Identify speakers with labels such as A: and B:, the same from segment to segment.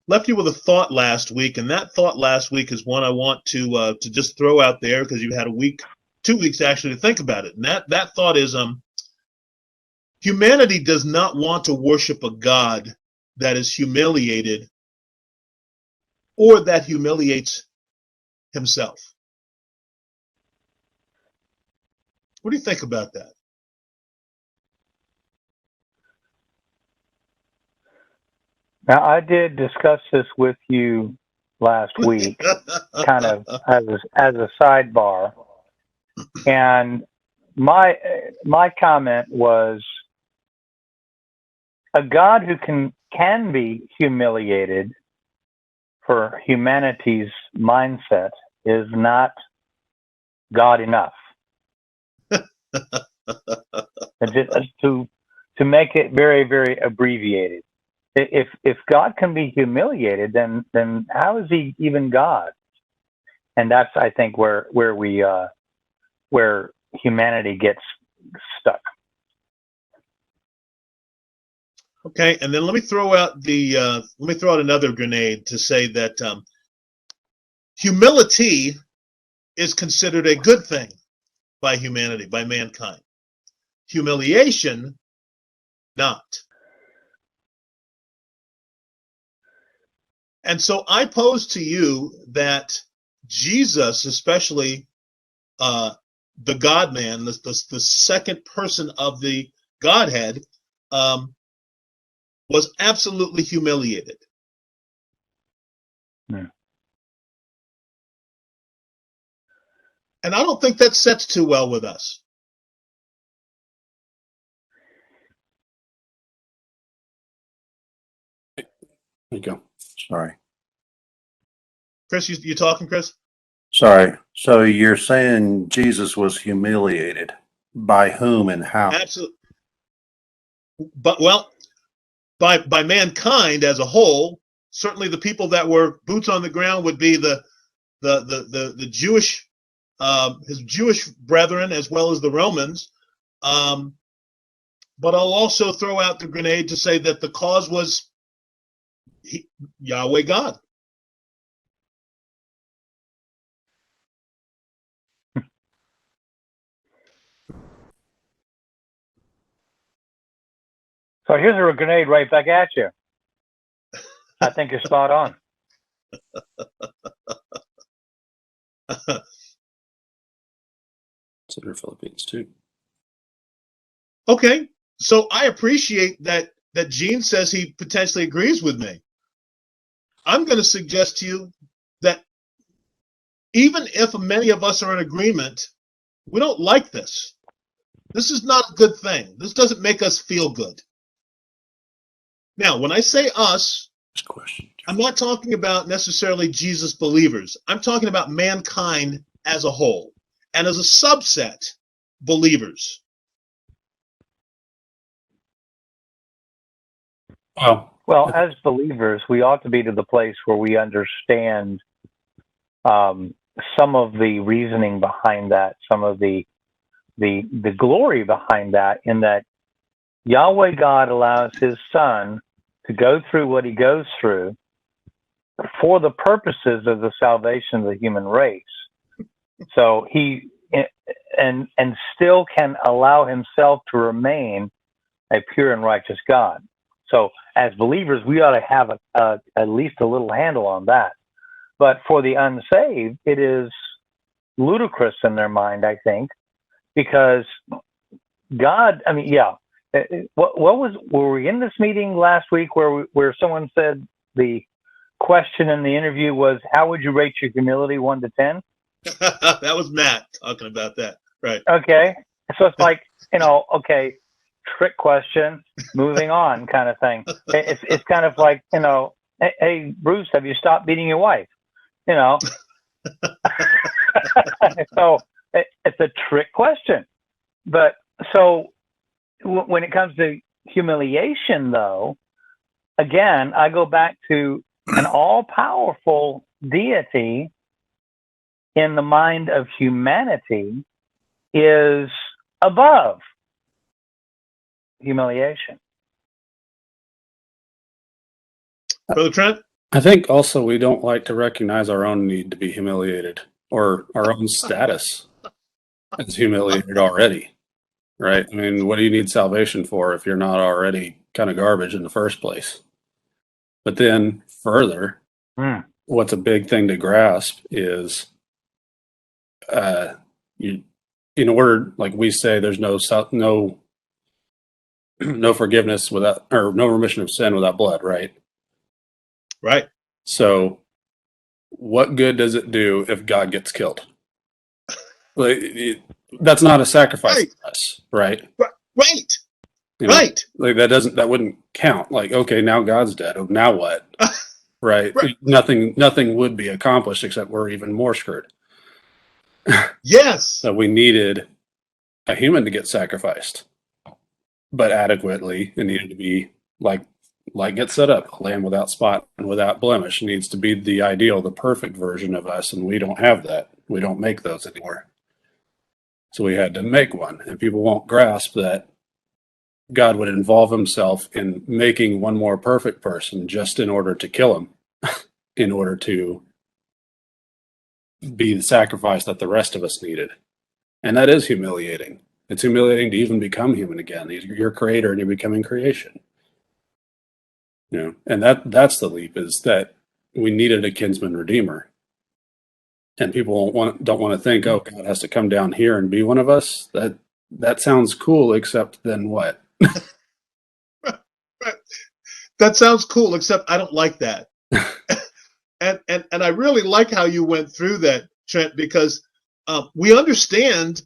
A: left you with a thought last week, and that thought last week is one I want to just throw out there because you had a week, 2 weeks actually to think about it. And that thought is humanity does not want to worship a God that is humiliated or that humiliates himself. What do you think about that?
B: Now, I did discuss this with you last week, kind of as a sidebar, and my comment was a God who can be humiliated for humanity's mindset is not God enough. To make it very, very abbreviated. If God can be humiliated, then how is he even God? And that's, I think, where humanity gets stuck.
A: Okay, and then let me throw out another grenade to say that humility is considered a good thing by humanity, by mankind. Humiliation, not. And so I pose to you that Jesus, especially the God-man, the second person of the Godhead, was absolutely humiliated.
B: Hmm.
A: And I don't think that sets too well with us.
C: There you go. Sorry.
A: Chris, you talking, Chris?
C: Sorry. So you're saying Jesus was humiliated by whom and how?
A: Absolutely. But by mankind as a whole, certainly the people that were boots on the ground would be the Jewish, his Jewish brethren as well as the Romans. But I'll also throw out the grenade to say that the cause was Yahweh God.
B: So here's a grenade right back at you. I think you're spot on.
C: Consider Philippines too.
A: Okay, so I appreciate that Gene says he potentially agrees with me. I'm going to suggest to you that even if many of us are in agreement, we don't like this. This is not a good thing. This doesn't make us feel good. Now, when I say us, I'm not talking about necessarily Jesus believers. I'm talking about mankind as a whole, and as a subset, believers.
B: Well, as believers, we ought to be to the place where we understand some of the reasoning behind that, some of the glory behind that, in that Yahweh God allows his son to go through what he goes through for the purposes of the salvation of the human race. So he and still can allow himself to remain a pure and righteous God. So as believers, we ought to have at least a little handle on that. But for the unsaved, it is ludicrous in their mind, I think, because God, I mean, yeah. Were we in this meeting last week where someone said the question in the interview was, how would you rate your humility 1 to 10?
A: That was Matt talking about that. Right.
B: Okay. So it's like, okay, trick question, moving on kind of thing. It's kind of like, hey, Bruce, have you stopped beating your wife? So it's a trick question. But so when it comes to humiliation, though, again, I go back to an all-powerful deity in the mind of humanity is above humiliation.
A: Brother Trent?
C: I think also we don't like to recognize our own need to be humiliated or our own status as humiliated already, right? I mean, what do you need salvation for if you're not already kind of garbage in the first place? But then further,
B: Mm.
C: what's a big thing to grasp is uh, you, in order, like we say, there's no no forgiveness without, or no remission of sin without blood, right?
A: Right.
C: So, what good does it do if God gets killed? Like, that's not a sacrifice
A: Right.
C: for us, right?
A: Right.
C: You know,
A: Right.
C: like that wouldn't count. Like, okay, now God's dead. Oh, now what? Right?
A: Right.
C: Nothing would be accomplished except we're even more screwed.
A: Yes.
C: So we needed a human to get sacrificed, but adequately. It needed to be like get set up, a lamb without spot and without blemish. It needs to be the ideal, the perfect version of us, and we don't have that. We don't make those anymore. So we had to make one, and people won't grasp that God would involve himself in making one more perfect person just in order to kill him, in order to be the sacrifice that the rest of us needed. And that is humiliating. It's humiliating to even become human again. You're creator and you're becoming creation. You know, and that's the leap, is that we needed a kinsman redeemer. And people don't want to think, oh, God has to come down here and be one of us. That sounds cool, except then what?
A: That sounds cool, except I don't like that. and I really like how you went through that, Trent, because we understand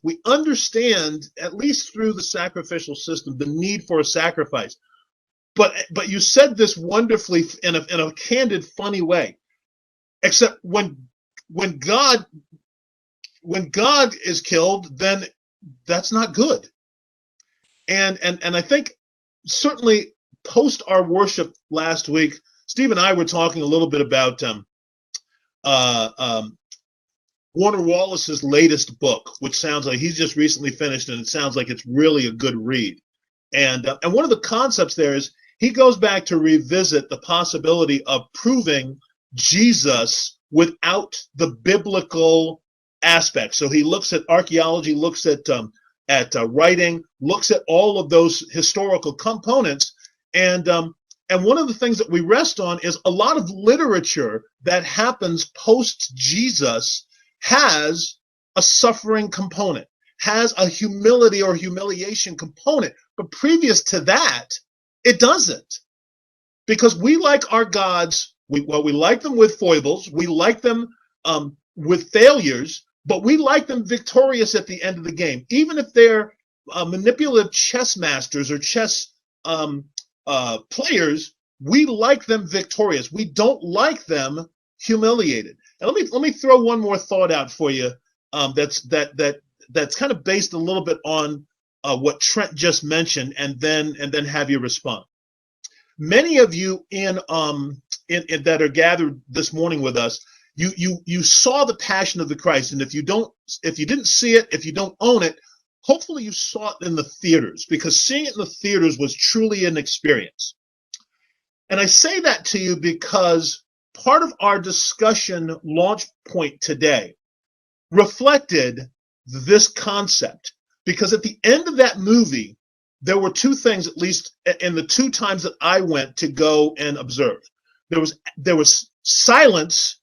A: at least through the sacrificial system the need for a sacrifice. But you said this wonderfully in a candid, funny way. Except when God is killed, then that's not good. And I think certainly post our worship last week, Steve and I were talking a little bit about Warner Wallace's latest book, which sounds like he's just recently finished, and it sounds like it's really a good read. And one of the concepts there is he goes back to revisit the possibility of proving Jesus without the biblical aspect. So he looks at archaeology, looks at writing, looks at all of those historical components, and one of the things that we rest on is a lot of literature that happens post Jesus has a suffering component, has a humility or humiliation component, but previous to that, it doesn't. Because we like our gods, we like them with foibles, we like them with failures, but we like them victorious at the end of the game. Even if they're manipulative chess masters or chess players, we like them victorious. We don't like them humiliated. And let me throw one more thought out for you. That's kind of based a little bit on what Trent just mentioned, and then have you respond. Many of you in that are gathered this morning with us, you saw the Passion of the Christ, and if you didn't see it, if you don't own it, hopefully you saw it in the theaters, because seeing it in the theaters was truly an experience. And I say that to you because part of our discussion launch point today reflected this concept, because at the end of that movie, there were two things, at least in the two times that I went to go and observe. There was silence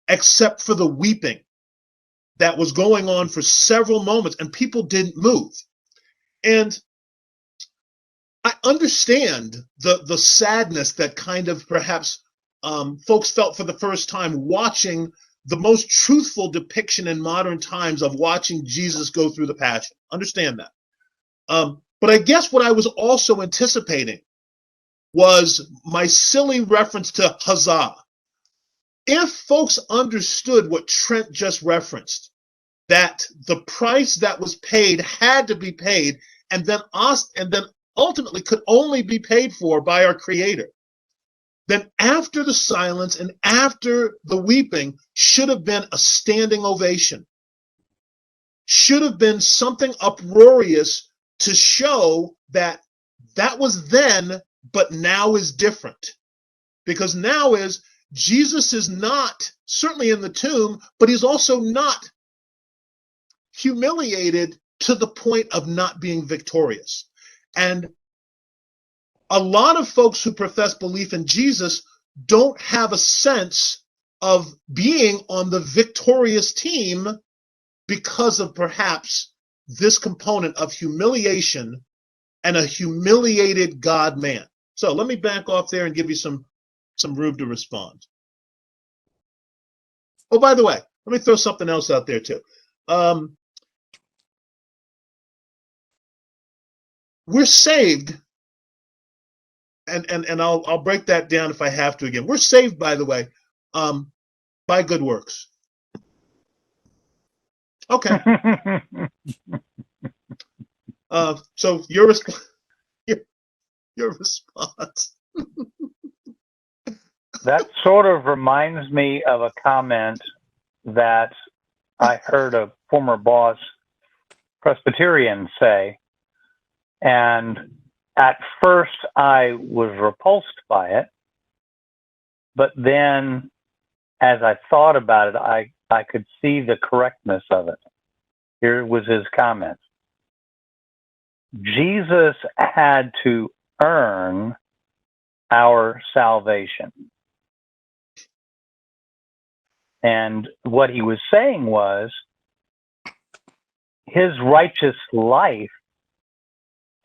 A: except for the weeping that was going on for several moments, and people didn't move. And I understand the sadness that kind of perhaps folks felt for the first time watching the most truthful depiction in modern times of watching Jesus go through the Passion. Understand that. But I guess what I was also anticipating was my silly reference to huzzah. If folks understood what Trent just referenced, that the price that was paid had to be paid, and then ultimately could only be paid for by our Creator, then after the silence and after the weeping should have been a standing ovation, should have been something uproarious to show that was then, but now is different. Because now is Jesus is not certainly in the tomb, but he's also not humiliated to the point of not being victorious. And a lot of folks who profess belief in Jesus don't have a sense of being on the victorious team because of perhaps this component of humiliation and a humiliated God-man. So let me back off there and give you some room to respond. Oh, by the way, let me throw something else out there too. We're saved, and I'll break that down if I have to again. We're saved, by the way, by good works. Okay. So your response.
B: That sort of reminds me of a comment that I heard a former boss Presbyterian say. And at first I was repulsed by it. But then as I thought about it, I could see the correctness of it. Here was his comment. Jesus had to earn our salvation. And what he was saying was his righteous life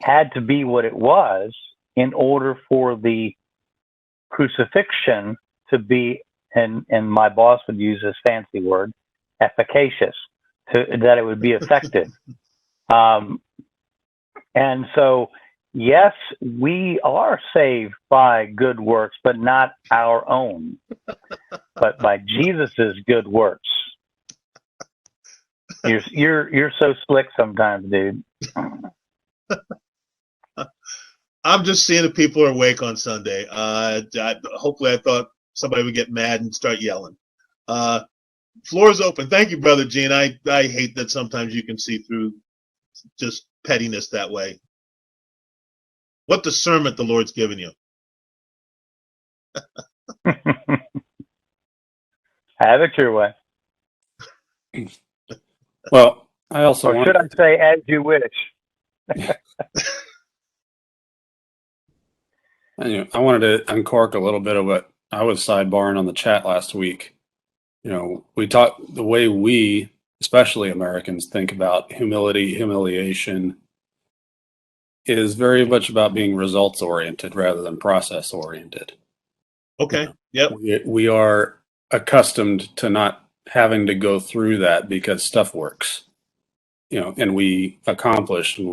B: had to be what it was in order for the crucifixion to be, and my boss would use this fancy word, efficacious, that it would be effective. And so, yes, we are saved by good works, but not our own, but by Jesus's good works. You're so slick sometimes, dude.
A: I'm just seeing if people are awake on Sunday. Hopefully, I thought somebody would get mad and start yelling. Floor is open. Thank you, Brother Gene. I hate that sometimes you can see through just pettiness that way. What discernment the Lord's given you.
B: Have it your way.
C: Well, I also
B: or should I say, as you wish.
C: I wanted to uncork a little bit of what I was sidebarring on the chat last week. We talk the way we, especially Americans, think about humility, humiliation is very much about being results oriented rather than process oriented.
A: Okay. Yep.
C: We are accustomed to not having to go through that because stuff works, and we accomplish, and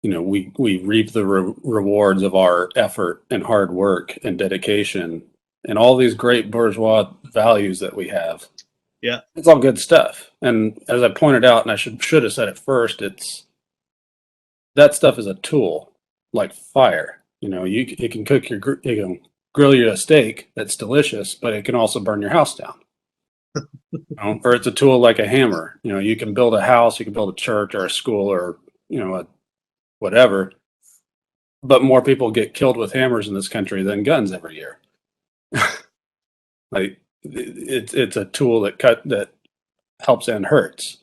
C: we reap the rewards of our effort and hard work and dedication and all these great bourgeois values that we have.
A: Yeah.
C: It's all good stuff. And as I pointed out, and I should have said it first, that stuff is a tool like fire. It can cook it can grill you a steak that's delicious, but it can also burn your house down. Or it's a tool like a hammer. You can build a house, you can build a church or a school or whatever. But more people get killed with hammers in this country than guns every year. Like it's a tool that helps and hurts.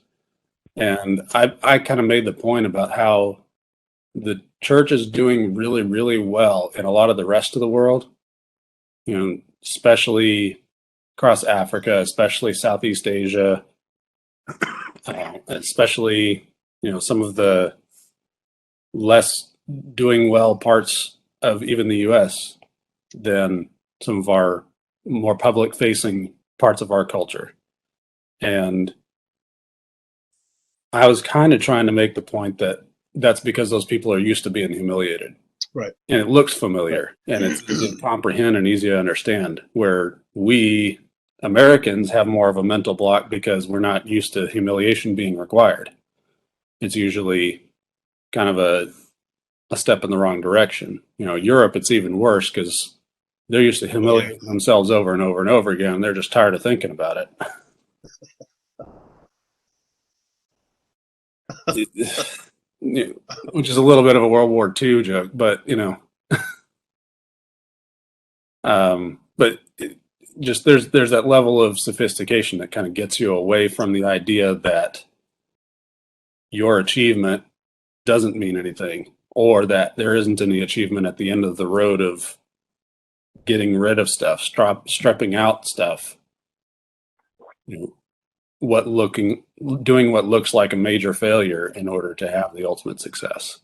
C: And I kind of made the point about how the church is doing really, really well in a lot of the rest of the world, especially across Africa, especially Southeast Asia, especially, some of the less doing well parts of even the US than some of our more public facing parts of our culture. And I was kind of trying to make the point that that's because those people are used to being humiliated.
A: Right.
C: And it looks familiar, and it's easy to comprehend and easy to understand, where we Americans have more of a mental block because we're not used to humiliation being required. It's usually kind of a step in the wrong direction. Europe, it's even worse because they're used to humiliating themselves over and over and over again. They're just tired of thinking about it. Which is a little bit of a World War II joke, but but just there's that level of sophistication that kind of gets you away from the idea that your achievement doesn't mean anything, or that there isn't any achievement at the end of the road of getting rid of stuff, stripping out stuff. You know, doing what looks like a major failure in order to have the ultimate success.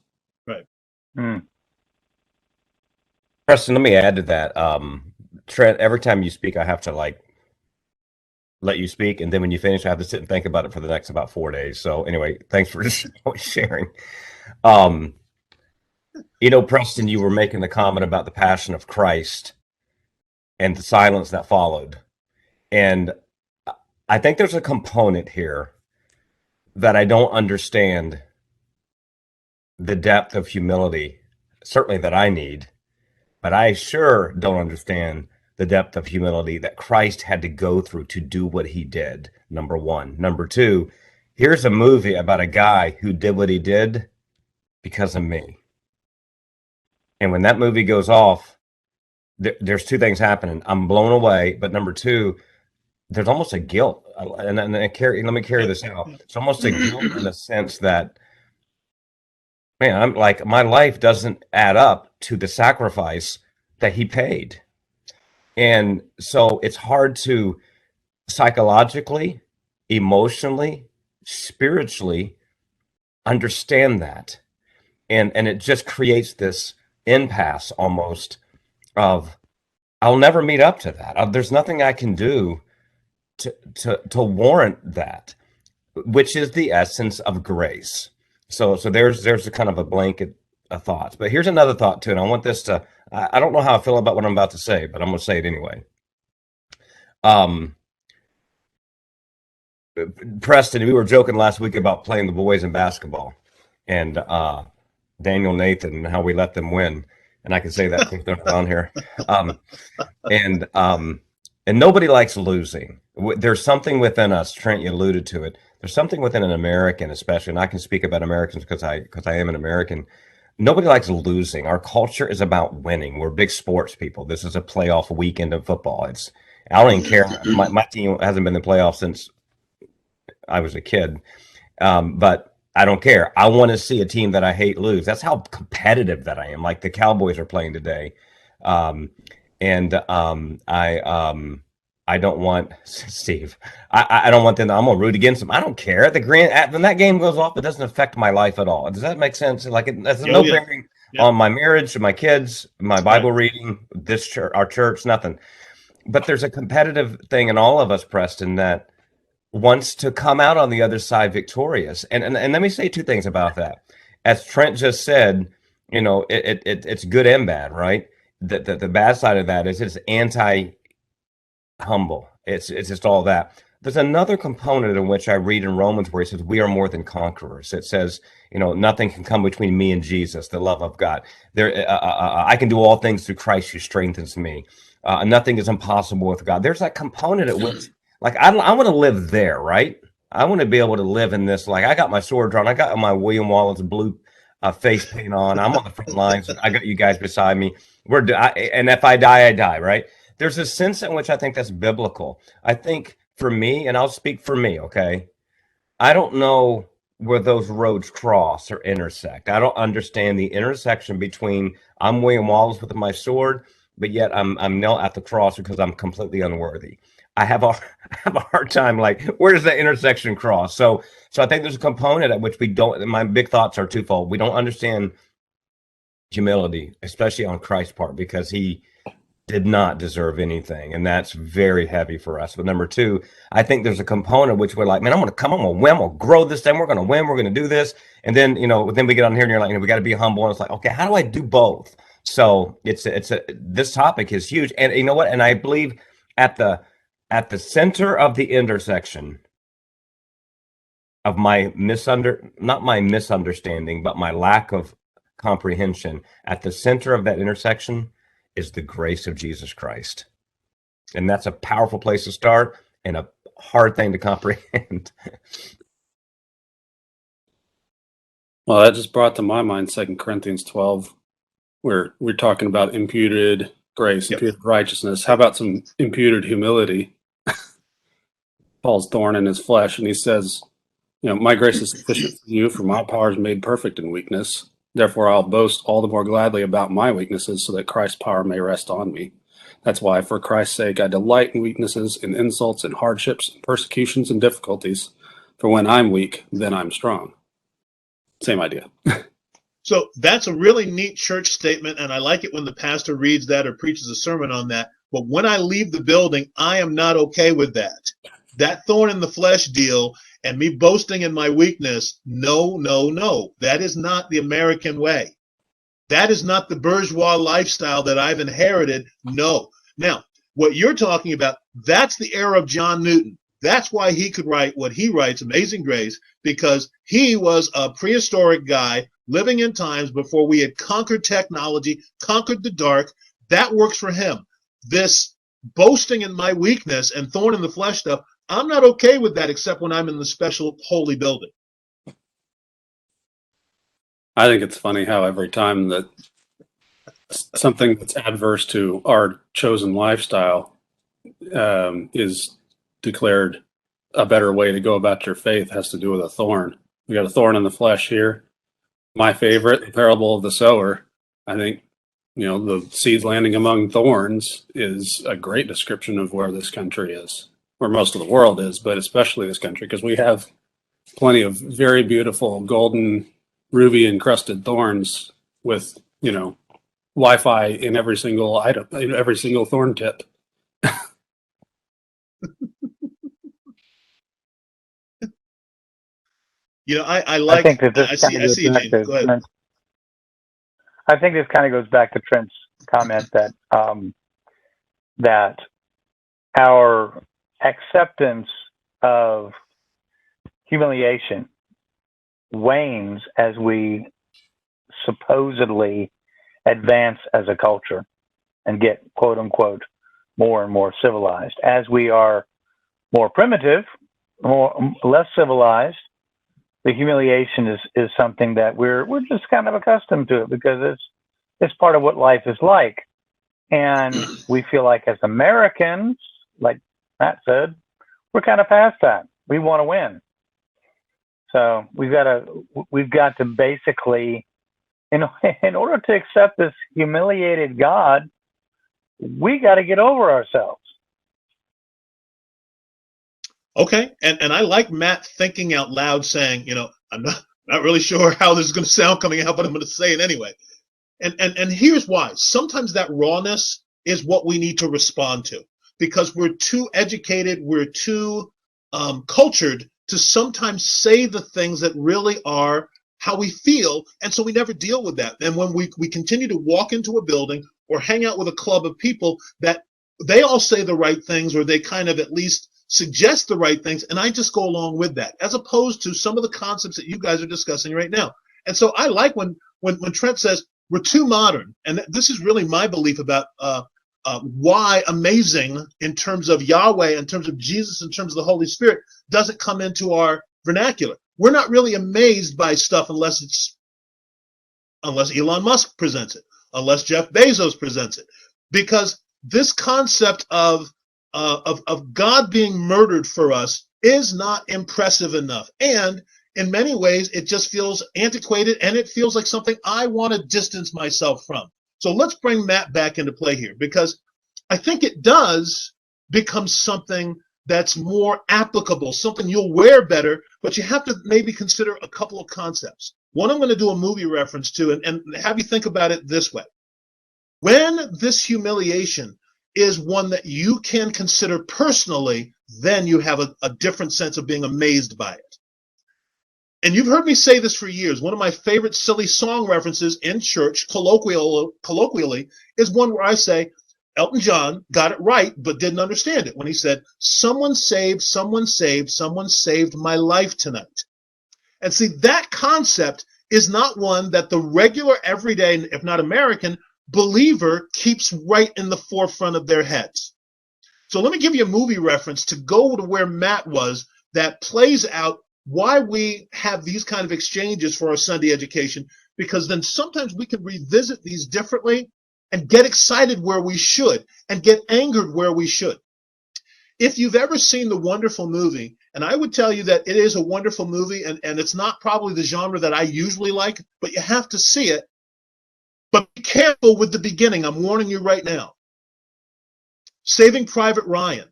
A: Right.
D: Preston, let me add to that. Trent, every time you speak, I have to like let you speak, and then when you finish, I have to sit and think about it for the next about 4 days. So anyway, thanks for sharing. Preston, you were making the comment about the passion of Christ and the silence that followed. And I think there's a component here that I don't understand the depth of humility, certainly that I need, but I sure don't understand the depth of humility that Christ had to go through to do what he did, number one. Number two, here's a movie about a guy who did what he did because of me. And when that movie goes off, there's two things happening. I'm blown away, but number two, there's almost a guilt. And let me carry this out. It's almost a guilt in the sense that, man, I'm like, my life doesn't add up to the sacrifice that he paid. And so it's hard to psychologically, emotionally, spiritually understand that. And it just creates this impasse almost of, I'll never meet up to that. There's nothing I can do to warrant that, which is the essence of grace. So there's a kind of a blanket of thoughts. But here's another thought too, and I want this to, I don't know how I feel about what I'm about to say, but I'm going to say it anyway. Preston, we were joking last week about playing the boys in basketball, and Daniel Nathan and how we let them win. And I can say that because they're not on here. And nobody likes losing. There's something within us. Trent, you alluded to it. There's something within an American, especially, and I can speak about Americans because I am an American. Nobody likes losing. Our culture is about winning. We're big sports people. This is a playoff weekend of football. I don't even care. My team hasn't been in the playoffs since I was a kid, but I don't care. I want to see a team that I hate lose. That's how competitive that I am. Like the Cowboys are playing today, I don't want Steve. I don't want them. I'm gonna root against them. I don't care. When that game goes off, it doesn't affect my life at all. Does that make sense? Like there's no bearing on my marriage, my kids, my Bible reading, this church, our church, nothing. But there's a competitive thing in all of us, Preston, that wants to come out on the other side victorious. And let me say two things about that. As Trent just said, it's good and bad, right? The bad side of that is it's anti-humble. It's just all that. There's another component in which I read in Romans where he says, we are more than conquerors. It says, nothing can come between me and Jesus, the love of God. I can do all things through Christ who strengthens me. Nothing is impossible with God. There's that component at which, like, I want to live there, right? I want to be able to live in this. Like, I got my sword drawn. I got my William Wallace blue face paint on. I'm on the front lines. I got you guys beside me. And if I die, I die, right? There's a sense in which I think that's biblical. I think for me, and I'll speak for me, okay? I don't know where those roads cross or intersect. I don't understand the intersection between I'm William Wallace with my sword, but yet I'm nailed at the cross because I'm completely unworthy. I have a hard time, like, where does that intersection cross? So I think there's a component at which we don't, my big thoughts are twofold. We don't understand humility, especially on Christ's part, because he did not deserve anything. And that's very heavy for us. But number two, I think there's a component which we're like, man, I'm going to win. I'm going to grow this thing. We're going to win. We're going to do this. And then, then we get on here and you're like, we got to be humble. And it's like, okay, how do I do both? So this topic is huge. And you know what? And I believe at the center of the intersection of not my misunderstanding, but my lack of comprehension, at the center of that intersection is the grace of Jesus Christ. And that's a powerful place to start and a hard thing to comprehend.
C: Well, that just brought to my mind 2 Corinthians 12, where we're talking about imputed grace,
A: Yep.
C: imputed righteousness. How about some imputed humility? Paul's thorn in his flesh, and he says, my grace is sufficient for you, for my power is made perfect in weakness. Therefore, I'll boast all the more gladly about my weaknesses, so that Christ's power may rest on me. That's why, for Christ's sake, I delight in weaknesses, in insults, in hardships, in persecutions, and difficulties. For when I'm weak, then I'm strong. Same idea.
A: So that's a really neat church statement, and I like it when the pastor reads that or preaches a sermon on that. But when I leave the building, I am not okay with that. That thorn in the flesh deal and me boasting in my weakness, no, no, no. That is not the American way. That is not the bourgeois lifestyle that I've inherited. No. Now, what you're talking about, that's the era of John Newton. That's why he could write what he writes, Amazing Grace, because he was a prehistoric guy living in times before we had conquered technology, conquered the dark. That works for him. This boasting in my weakness and thorn in the flesh stuff, I'm not okay with that except when I'm in the special holy building.
C: I think it's funny how every time that something that's adverse to our chosen lifestyle is declared a better way to go about your faith has to do with a thorn. We got a thorn in the flesh here. My favorite, the parable of the sower. I think, the seeds landing among thorns is a great description of where this country is, where most of the world is, but especially this country, because we have plenty of very beautiful golden ruby encrusted thorns with, Wi-Fi in every single item, in every single thorn tip.
A: I like.
B: I think that this
A: I see, Gene. Go ahead.
B: I think this kind of goes back to Trent's comment that that our acceptance of humiliation wanes as we supposedly advance as a culture and get, quote unquote, more and more civilized. As we are more primitive, less civilized, the humiliation is something that we're just kind of accustomed to it because it's part of what life is like. And we feel like as Americans, like Matt said, we're kind of past that. We want to win. So we've got to basically, in order to accept this humiliated God, we got to get over ourselves. Okay.
A: And I like Matt thinking out loud saying, I'm not really sure how this is going to sound coming out, but I'm going to say it anyway. And here's why. Sometimes that rawness is what we need to respond to because we're too educated, we're too cultured to sometimes say the things that really are how we feel, and so we never deal with that. And when we continue to walk into a building or hang out with a club of people that they all say the right things or they kind of at least suggest the right things, and I just go along with that, as opposed to some of the concepts that you guys are discussing right now. And so I like when Trent says we're too modern, and this is really my belief about why amazing in terms of Yahweh, in terms of Jesus, in terms of the Holy Spirit doesn't come into our vernacular. We're not really amazed by stuff unless Elon Musk presents it, unless Jeff Bezos presents it, because this concept of God being murdered for us is not impressive enough. And in many ways, it just feels antiquated and it feels like something I want to distance myself from. So let's bring Matt back into play here, because I think it does become something that's more applicable, something you'll wear better, but you have to maybe consider a couple of concepts. One I'm going to do a movie reference to and have you think about it this way. When this humiliation is one that you can consider personally, then you have a different sense of being amazed by it. And you've heard me say this for years. One of my favorite silly song references in church, colloquially, is one where I say, Elton John got it right, but didn't understand it when he said, someone saved my life tonight. And see, that concept is not one that the regular, everyday, if not American, believer keeps right in the forefront of their heads. So let me give you a movie reference to go to where Matt was that plays out why we have these kind of exchanges for our Sunday education, because then sometimes we can revisit these differently and get excited where we should and get angered where we should. If you've ever seen the wonderful movie, and I would tell you that it is a wonderful movie, and it's not probably the genre that I usually like, but you have to see it. But be careful with the beginning. I'm warning you right now. Saving Private Ryan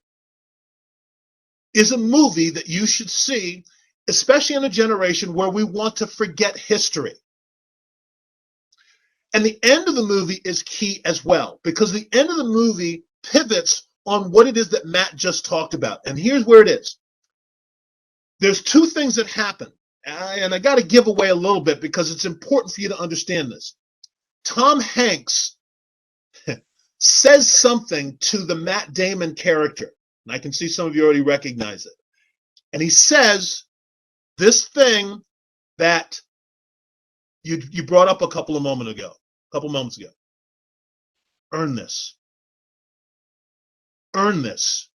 A: is a movie that you should see, especially in a generation where we want to forget history. And the end of the movie is key as well, because the end of the movie pivots on what it is that Matt just talked about. And here's where it is. There's two things that happen, and I got to give away a little bit because it's important for you to understand this. Tom Hanks says something to the Matt Damon character, and I can see some of you already recognize it. And he says this thing that you brought up a couple moments ago. Earn this. Earn this.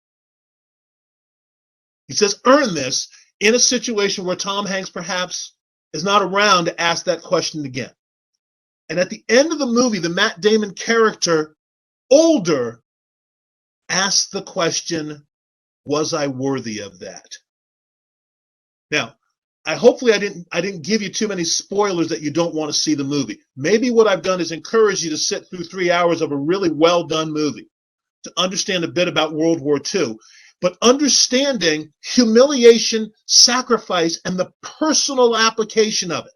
A: He says earn this in a situation where Tom Hanks perhaps is not around to ask that question again. And at the end of the movie, the Matt Damon character, older, asks the question, was I worthy of that? Now, hopefully I didn't give you too many spoilers that you don't want to see the movie. Maybe what I've done is encourage you to sit through 3 hours of a really well done movie to understand a bit about World War II, but understanding humiliation, sacrifice, and the personal application of it.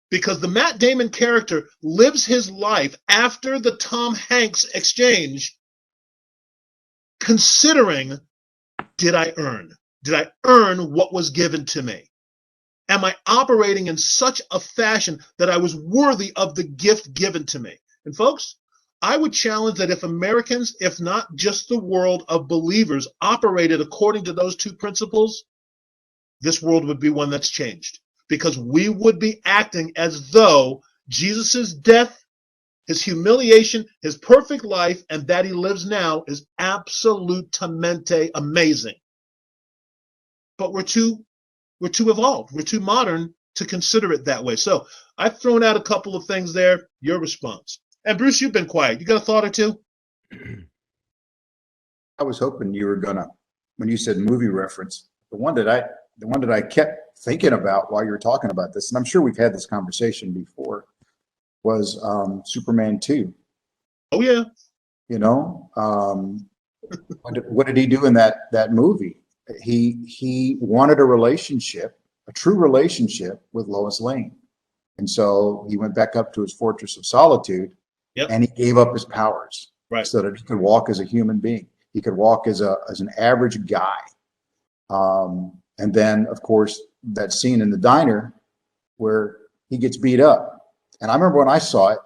A: Because the Matt Damon character lives his life after the Tom Hanks exchange considering, did I earn? Did I earn what was given to me? Am I operating in such a fashion that I was worthy of the gift given to me? And folks, I would challenge that if Americans, if not just the world of believers, operated according to those two principles, this world would be one that's changed. Because we would be acting as though Jesus' death, his humiliation, his perfect life, and that he lives now is absolutamente amazing. But we're too evolved. We're too modern to consider it that way. So I've thrown out a couple of things there. Your response. And Bruce, you've been quiet. You got a thought or two?
E: I was hoping you were gonna, when you said movie reference, the one that I kept thinking about while you were talking about this, and I'm sure we've had this conversation before, was Superman 2.
A: Oh yeah.
E: You know, what did he do in that movie? He wanted a relationship, a true relationship with Lois Lane. And so he went back up to his fortress of solitude. Yep. And he gave up his powers, right, so that he could walk as a human being. He could walk as an average guy. And then, of course, that scene in the diner where he gets beat up. And I remember when I saw it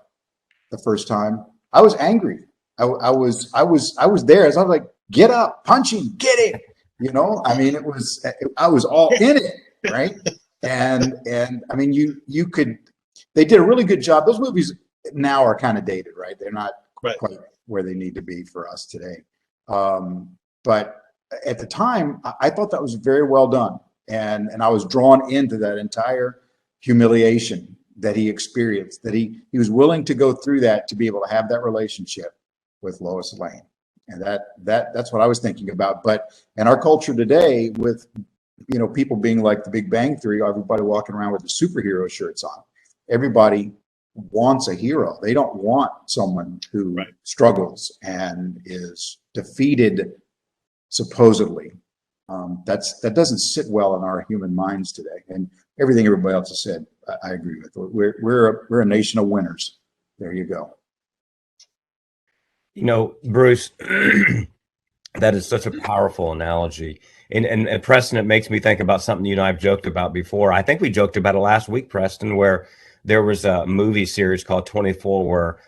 E: the first time, I was angry. I was there. As I was like, get up, punch him, get it. You know, I mean, I was all in it, right? And I mean, you could. They did a really good job. Those movies now are kind of dated, right? They're not quite where they need to be for us today. But at the time, I thought that was very well done. And I was drawn into that entire humiliation that he experienced, that he was willing to go through that to be able to have that relationship with Lois Lane. And that's what I was thinking about. But in our culture today, with, you know, people being like the Big Bang Theory, everybody walking around with the superhero shirts on, everybody wants a hero. They don't want someone who struggles and is defeated, supposedly. That doesn't sit well in our human minds today. And everything everybody else has said, I agree with. We're a nation of winners. There you go.
D: You know, Bruce, that is such a powerful analogy. And Preston, it makes me think about something you and I have joked about before. I think we joked about it last week, Preston, where there was a movie series called 24 where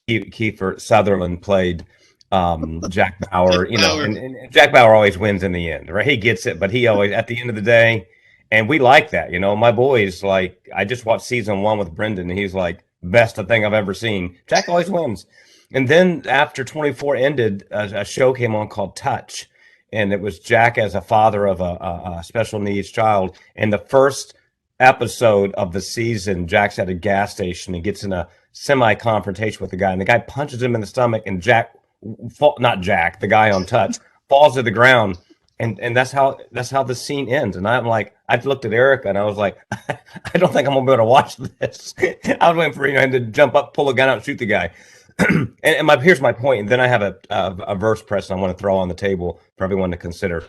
D: Kiefer Sutherland played Jack Bauer, you know, and Jack Bauer always wins in the end, right? He gets it, but he always, at the end of the day, and we like that, you know. My boys, like, I just watched season 1 with Brendan, and he's like, best thing I've ever seen. Jack always wins. And then after 24 ended, a show came on called Touch, and it was Jack as a father of a special needs child. And the first episode of the season, Jack's at a gas station and gets in a semi-confrontation with the guy, and the guy punches him in the stomach, and the guy on touch, falls to the ground, and that's how the scene ends. And I'm like, I looked at Erica and I was like, I don't think I'm gonna be able to watch this. I was waiting for him to jump up, pull a gun out, and shoot the guy. Here's my point, and then I have a verse press I want to throw on the table for everyone to consider.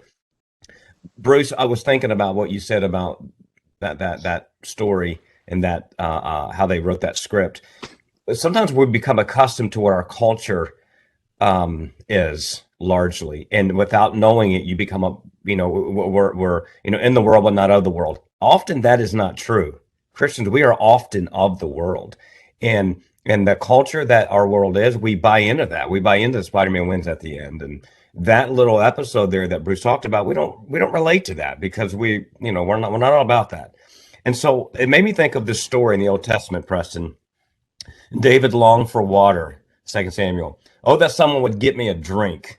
D: Bruce, I was thinking about what you said about that story and that how they wrote that script. Sometimes we become accustomed to what our culture is largely, and without knowing it, you become we're in the world but not of the world. Often that is not true. Christians, we are often of the world, and the culture that our world is, we buy into that. We buy into Spider-Man wins at the end, and that little episode there that Bruce talked about, we don't relate to that because we're not all about that. And so it made me think of this story in the Old Testament, Preston. David longed for water, 2 Samuel. Oh, that someone would get me a drink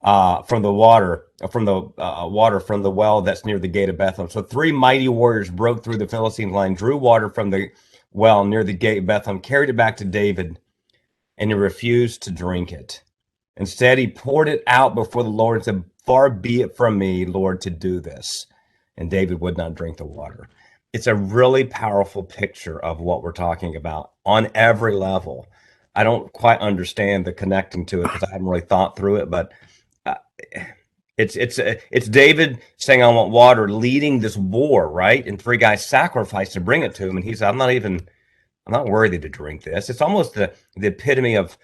D: from the water from the well that's near the gate of Bethlehem. So 3 mighty warriors broke through the Philistine line, drew water from the well near the gate of Bethlehem, carried it back to David, and he refused to drink it. Instead, he poured it out before the Lord and said, "Far be it from me, Lord, to do this." And David would not drink the water. It's a really powerful picture of what we're talking about on every level. I don't quite understand the connecting to it because I haven't really thought through it, but it's David saying, "I want water," leading this war, right? And 3 guys sacrificed to bring it to him, and he said, "I'm not worthy to drink this." It's almost the epitome of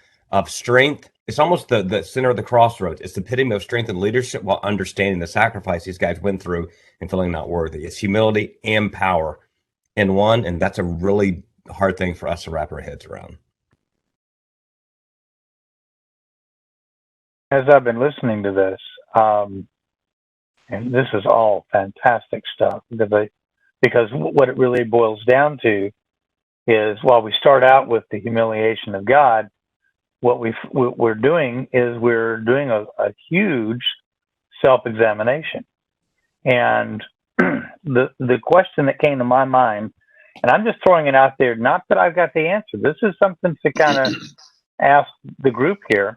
D: strength. It's almost the center of the crossroads. It's the epitome of strength and leadership while understanding the sacrifice these guys went through and feeling not worthy. It's humility and power in one, and that's a really hard thing for us to wrap our heads around.
B: As I've been listening to this, and this is all fantastic stuff, because what it really boils down to is, while we start out with the humiliation of God, what we're doing is we're doing a huge self-examination. And the question that came to my mind, and I'm just throwing it out there, not that I've got the answer. This is something to kind of ask the group here.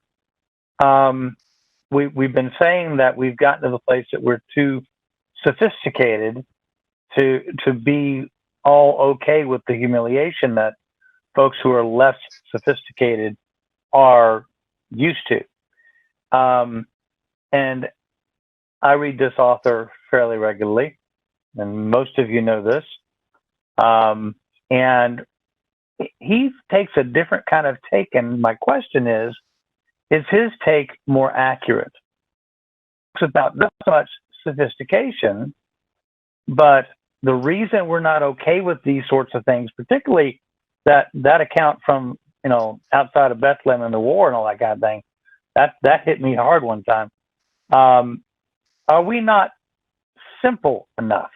B: We've been saying that we've gotten to the place that we're too sophisticated to be all okay with the humiliation that folks who are less sophisticated are used to. And I read this author fairly regularly, and most of you know this. And he takes a different kind of take, and my question is his take more accurate? It's about not so much sophistication, but the reason we're not okay with these sorts of things, particularly that account from, outside of Bethlehem and the war and all that kind of thing, that hit me hard one time. Are we not simple enough?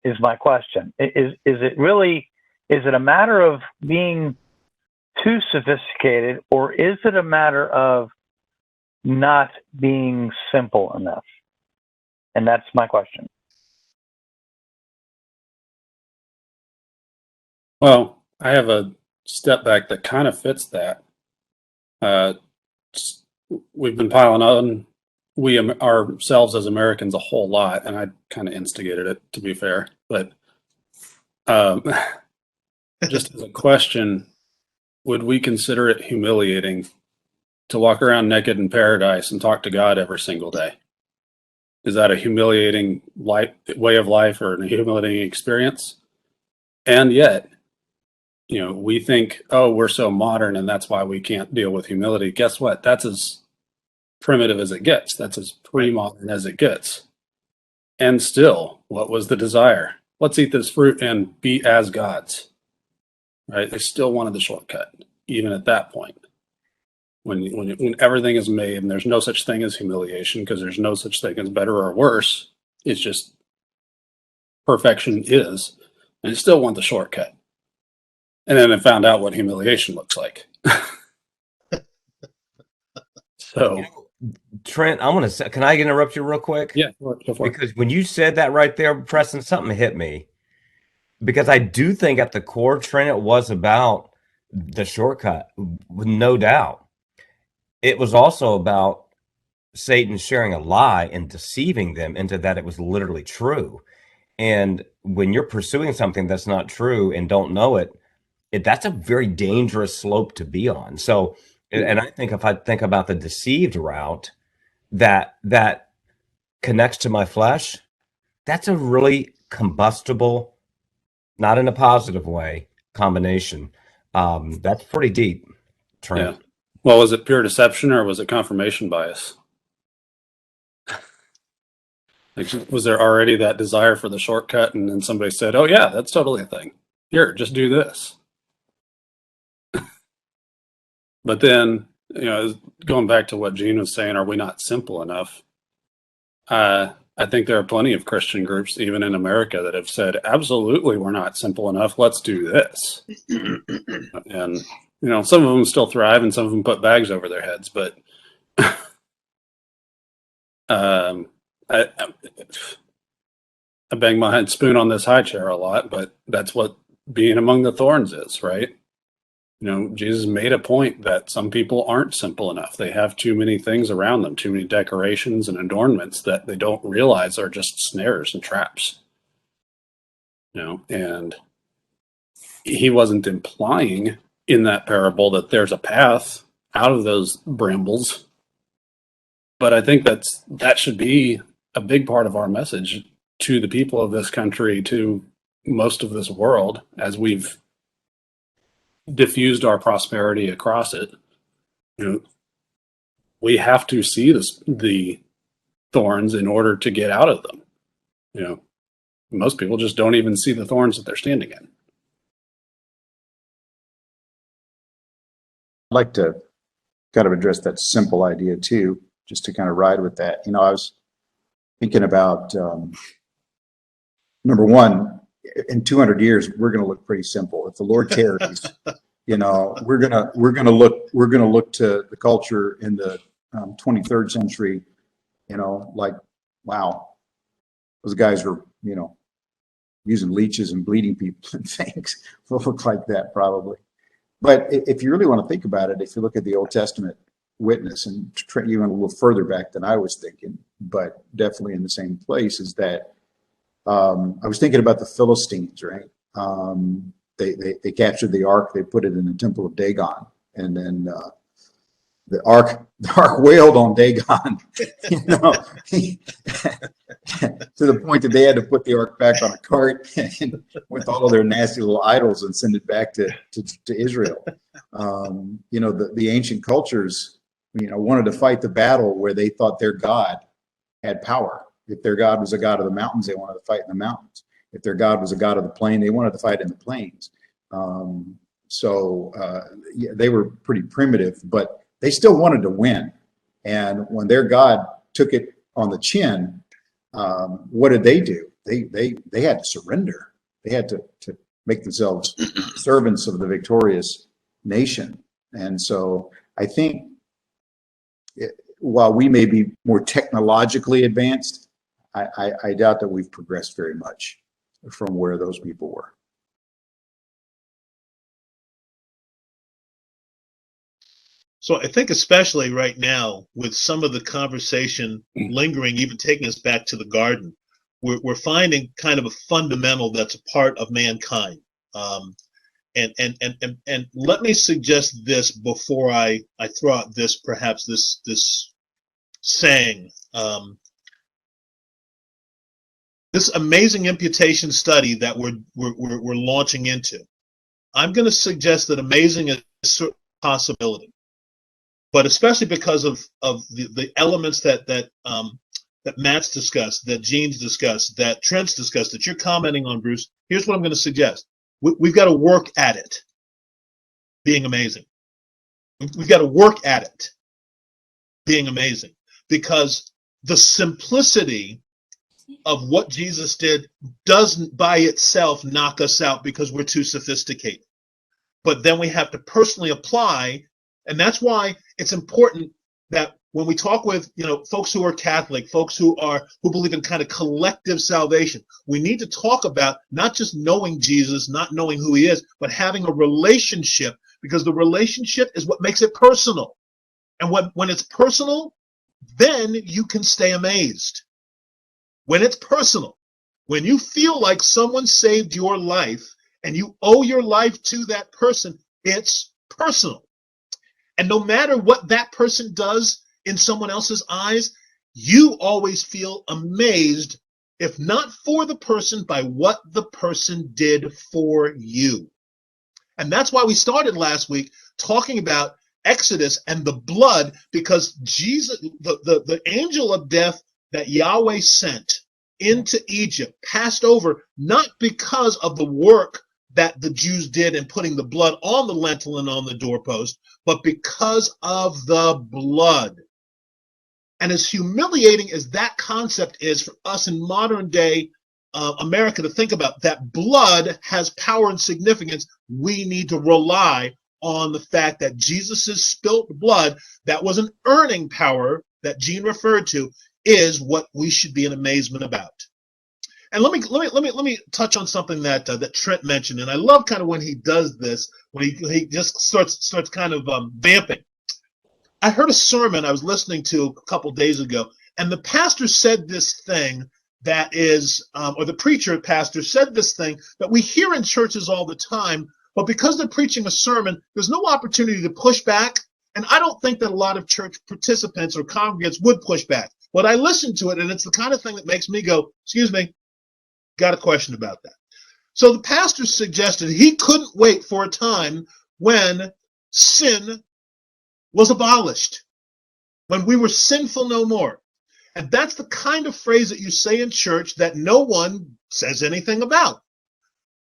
B: Is my question. Is it a matter of being too sophisticated, or is it a matter of not being simple enough? And that's my question.
C: Well, I have a step back that kind of fits that. We've been piling on ourselves as Americans a whole lot, and I kind of instigated it, to be fair. But just as a question, would we consider it humiliating to walk around naked in paradise and talk to God every single day? Is that a humiliating way of life, or a humiliating experience? And yet, we think, oh, we're so modern and that's why we can't deal with humility. Guess what? That's as primitive as it gets. That's as pre-modern as it gets. And still, what was the desire? Let's eat this fruit and be as gods, right? They still wanted the shortcut, even at that point. When everything is made and there's no such thing as humiliation, because there's no such thing as better or worse. It's just perfection is, and they still want the shortcut. And then I found out what humiliation looks like. So
D: Trent, I want to say, can I interrupt you real quick?
C: Yeah, go for it.
D: Because when you said that right there, Preston, something hit me. Because I do think at the core, Trent, it was about the shortcut, with no doubt. It was also about Satan sharing a lie and deceiving them into that it was literally true. And when you're pursuing something that's not true and don't know it, that's a very dangerous slope to be on. So, and I think if I think about the deceived route that connects to my flesh, that's a really combustible, not in a positive way, combination. That's pretty deep, Trent.
C: Yeah. Well, was it pure deception or was it confirmation bias? Like, was there already that desire for the shortcut, and then somebody said, "Oh yeah, that's totally a thing. Here, just do this." But then, going back to what Gene was saying, are we not simple enough? I think there are plenty of Christian groups, even in America, that have said, "Absolutely, we're not simple enough. Let's do this." And some of them still thrive, and some of them put bags over their heads. But I bang my head spoon on this high chair a lot, but that's what being among the thorns is, right? Jesus made a point that some people aren't simple enough. They have too many things around them, too many decorations and adornments that they don't realize are just snares and traps. And he wasn't implying in that parable that there's a path out of those brambles. But I think that should be a big part of our message to the people of this country, to most of this world, as we've diffused our prosperity across it. We have to see the thorns in order to get out of them. Most people just don't even see the thorns that they're standing in.
E: I'd like to kind of address that simple idea too, just to kind of ride with that. I was thinking about number one, in 200 years, we're going to look pretty simple. If the Lord tarries, we're gonna look to the culture in the 23rd century, like, wow, those guys were, using leeches and bleeding people and things. Will look like that probably. But if you really want to think about it, if you look at the Old Testament witness, and even a little further back than I was thinking, but definitely in the same place, is that I was thinking about the Philistines, right? They captured the ark, they put it in the temple of Dagon, and then the ark wailed on Dagon, to the point that they had to put the ark back on a cart and with all of their nasty little idols and send it back to Israel. The ancient cultures, wanted to fight the battle where they thought their God had power. If their God was a God of the mountains, they wanted to fight in the mountains. If their God was a God of the plain, they wanted to fight in the plains. They were pretty primitive, but they still wanted to win. And when their God took it on the chin, what did they do? They had to surrender. They had to make themselves servants of the victorious nation. And so I think while we may be more technologically advanced, I doubt that we've progressed very much from where those people were.
A: So I think especially right now, with some of the conversation lingering, even taking us back to the garden, we're finding kind of a fundamental that's a part of mankind. And let me suggest this before I throw out this saying. This amazing imputation study that we're launching into. I'm going to suggest that amazing is a possibility, but especially because of the elements that Matt's discussed, that Gene's discussed, that Trent's discussed, that you're commenting on, Bruce. Here's what I'm going to suggest: we've got to work at it being amazing. We've got to work at it being amazing, because the simplicity of what Jesus did doesn't by itself knock us out because we're too sophisticated. But then we have to personally apply, and that's why it's important that when we talk with, folks who are Catholic, folks who believe in kind of collective salvation, we need to talk about not just knowing Jesus, not knowing who he is, but having a relationship, because the relationship is what makes it personal. And when it's personal, then you can stay amazed. When it's personal, when you feel like someone saved your life and you owe your life to that person, it's personal. And no matter what that person does in someone else's eyes, you always feel amazed, if not for the person, by what the person did for you. And that's why we started last week talking about Exodus and the blood, because Jesus, the angel of death that Yahweh sent into Egypt, passed over not because of the work that the Jews did in putting the blood on the lintel and on the doorpost, but because of the blood. And as humiliating as that concept is for us in modern day America to think about, that blood has power and significance, we need to rely on the fact that Jesus' spilt blood, that was an earning power that Gene referred to, is what we should be in amazement about. And let me touch on something that Trent mentioned, and I love kind of when he does this, when he just starts kind of vamping. I heard a sermon I was listening to a couple days ago, and the pastor said this thing that is, or the pastor said this thing that we hear in churches all the time, but because they're preaching a sermon, there's no opportunity to push back. And I don't think that a lot of church participants or congregants would push back. But I listened to it, and it's the kind of thing that makes me go, excuse me, got a question about that. So the pastor suggested he couldn't wait for a time when sin was abolished, when we were sinful no more. And that's the kind of phrase that you say in church that no one says anything about.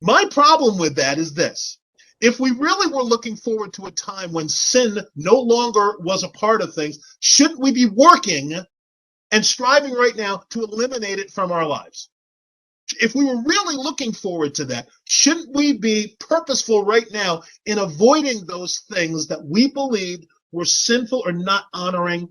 A: My problem with that is this. If we really were looking forward to a time when sin no longer was a part of things, shouldn't we be working and striving right now to eliminate it from our lives? If we were really looking forward to that, shouldn't we be purposeful right now in avoiding those things that we believed were sinful or not honoring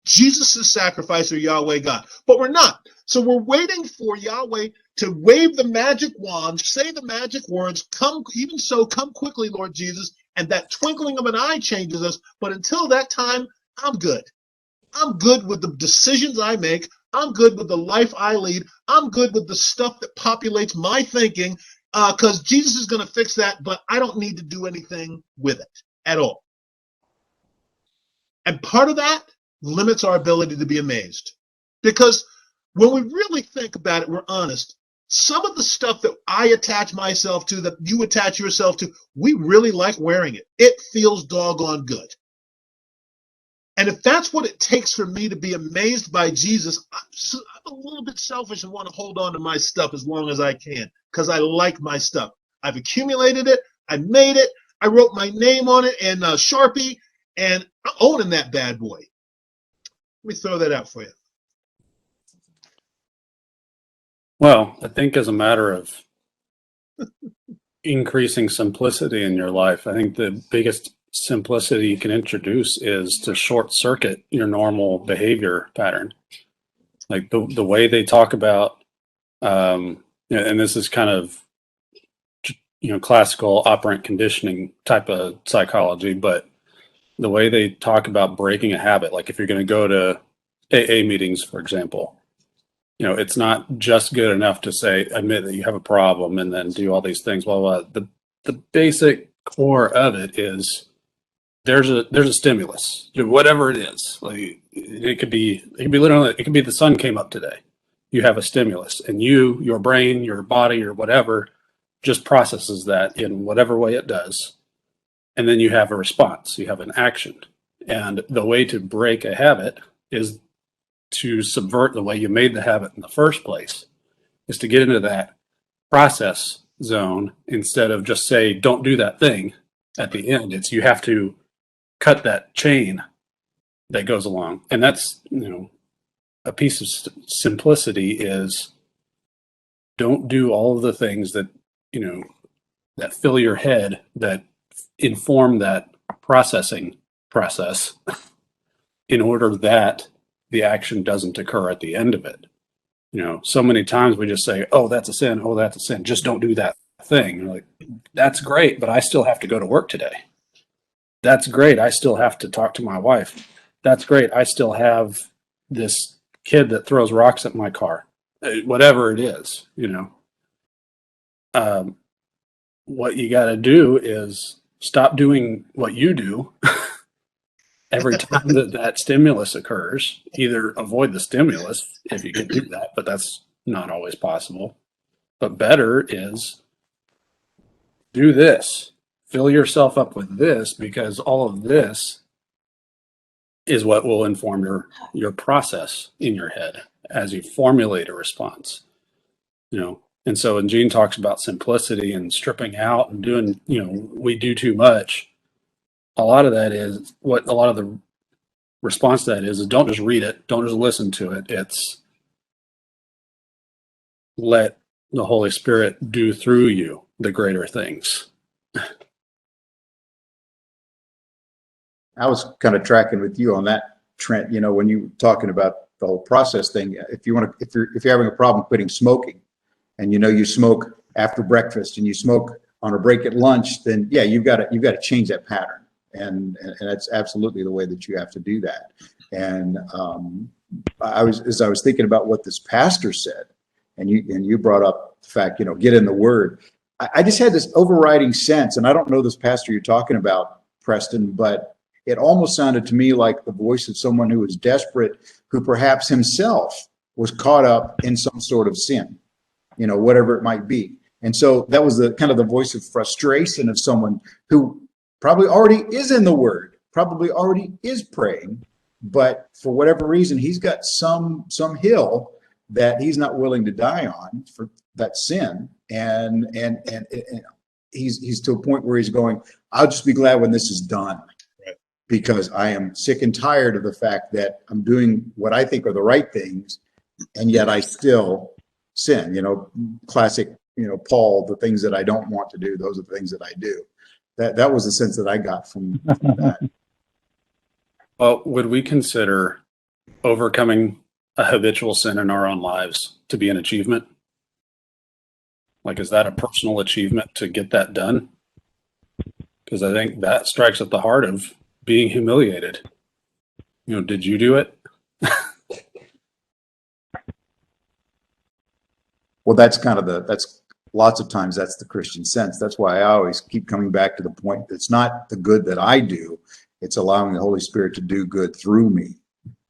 A: Jesus' sacrifice or Yahweh God? But we're not. So we're waiting for Yahweh to wave the magic wand, say the magic words, come, even so, come quickly, Lord Jesus, and that twinkling of an eye changes us. But until that time, I'm good. I'm good with the decisions I make. I'm good with the life I lead. I'm good with the stuff that populates my thinking, because Jesus is going to fix that, but I don't need to do anything with it at all. And part of that limits our ability to be amazed. Because when we really think about it, we're honest. Some of the stuff that I attach myself to, that you attach yourself to, we really like wearing it. It feels doggone good. And if that's what it takes for me to be amazed by Jesus, I'm a little bit selfish and want to hold on to my stuff as long as I can, because I like my stuff. I've accumulated it. I made it. I wrote my name on it in Sharpie, and I'm owning that bad boy. Let me throw that out for you.
C: Well, I think as a matter of increasing simplicity in your life, I think the biggest simplicity you can introduce is to short circuit your normal behavior pattern. Like the way they talk about, and this is kind of, classical operant conditioning type of psychology, but the way they talk about breaking a habit, like if you're going to go to AA meetings, for example, it's not just good enough to say, admit that you have a problem and then do all these things. Well, the basic core of it is there's a stimulus, whatever it is. Like it could be the sun came up today. You have a stimulus, and your brain, your body, or whatever just processes that in whatever way it does. And then you have a response, you have an action. And the way to break a habit is to subvert the way you made the habit in the first place, is to get into that process zone instead of just say, don't do that thing at the end. It's you have to cut that chain that goes along. And that's, a piece of simplicity is don't do all of the things that, that fill your head, that inform that processing process. in order that the action doesn't occur at the end of it. You know, so many times we just say, oh, that's a sin. Oh, that's a sin. Just don't do that thing. You're like, that's great, but I still have to go to work today. That's great. I still have to talk to my wife. That's great. I still have this kid that throws rocks at my car. Whatever it is, you know. What you got to do is stop doing what you do every time that stimulus occurs. Either avoid the stimulus if you can do that, but that's not always possible. But better is do this. Fill yourself up with this, because all of this is what will inform your process in your head as you formulate a response. You know, and so when Gene talks about simplicity and stripping out and doing, you know, we do too much, a lot of that is what a lot of the response to that is don't just read it, don't just listen to it. It's let the Holy Spirit do through you the greater things.
E: I was kind of tracking with you on that, Trent. You know, when you were talking about the whole process thing, if you're having a problem quitting smoking, and you know you smoke after breakfast and you smoke on a break at lunch, then yeah, you've got to change that pattern, and that's absolutely the way that you have to do that. And as I was thinking about what this pastor said, and you brought up the fact, you know, get in the Word. I just had this overriding sense, and I don't know this pastor you're talking about, Preston, but it almost sounded to me like the voice of someone who was desperate, who perhaps himself was caught up in some sort of sin, you know, whatever it might be. And so that was the kind of the voice of frustration of someone who probably already is in the Word, probably already is praying, but for whatever reason, he's got some hill that he's not willing to die on for that sin. And he's to a point where he's going, I'll just be glad when this is done. Because I am sick and tired of the fact that I'm doing what I think are the right things, and yet I still sin. You know, classic, you know, Paul, the things that I don't want to do, those are the things that I do. That was the sense that I got from that.
C: Well, would we consider overcoming a habitual sin in our own lives to be an achievement? Like, is that a personal achievement to get that done? Because I think that strikes at the heart of being humiliated. You know, did you do it?
E: Well, that's lots of times that's the Christian sense. That's why I always keep coming back to the point. It's not the good that I do. It's allowing the Holy Spirit to do good through me.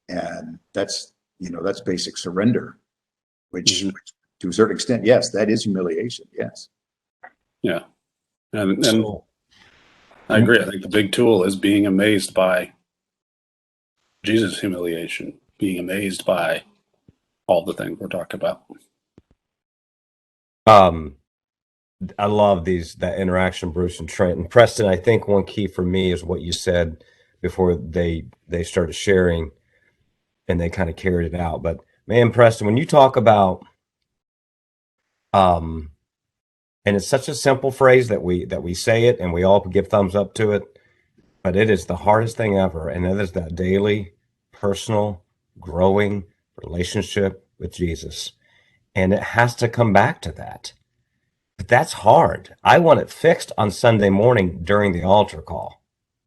E: And that's, you know, that's basic surrender, which to a certain extent, yes, that is humiliation. Yes.
C: Yeah. And I agree. I think the big tool is being amazed by Jesus' humiliation, being amazed by all the things we're talking about.
D: I love that interaction, Bruce and Trent and Preston. I think one key for me is what you said before they started sharing, and they kind of carried it out. But man, Preston, when you talk about, and it's such a simple phrase that we say it and we all give thumbs up to it, but it is the hardest thing ever. And that is that daily, personal, growing relationship with Jesus. And it has to come back to that. But that's hard. I want it fixed on Sunday morning during the altar call.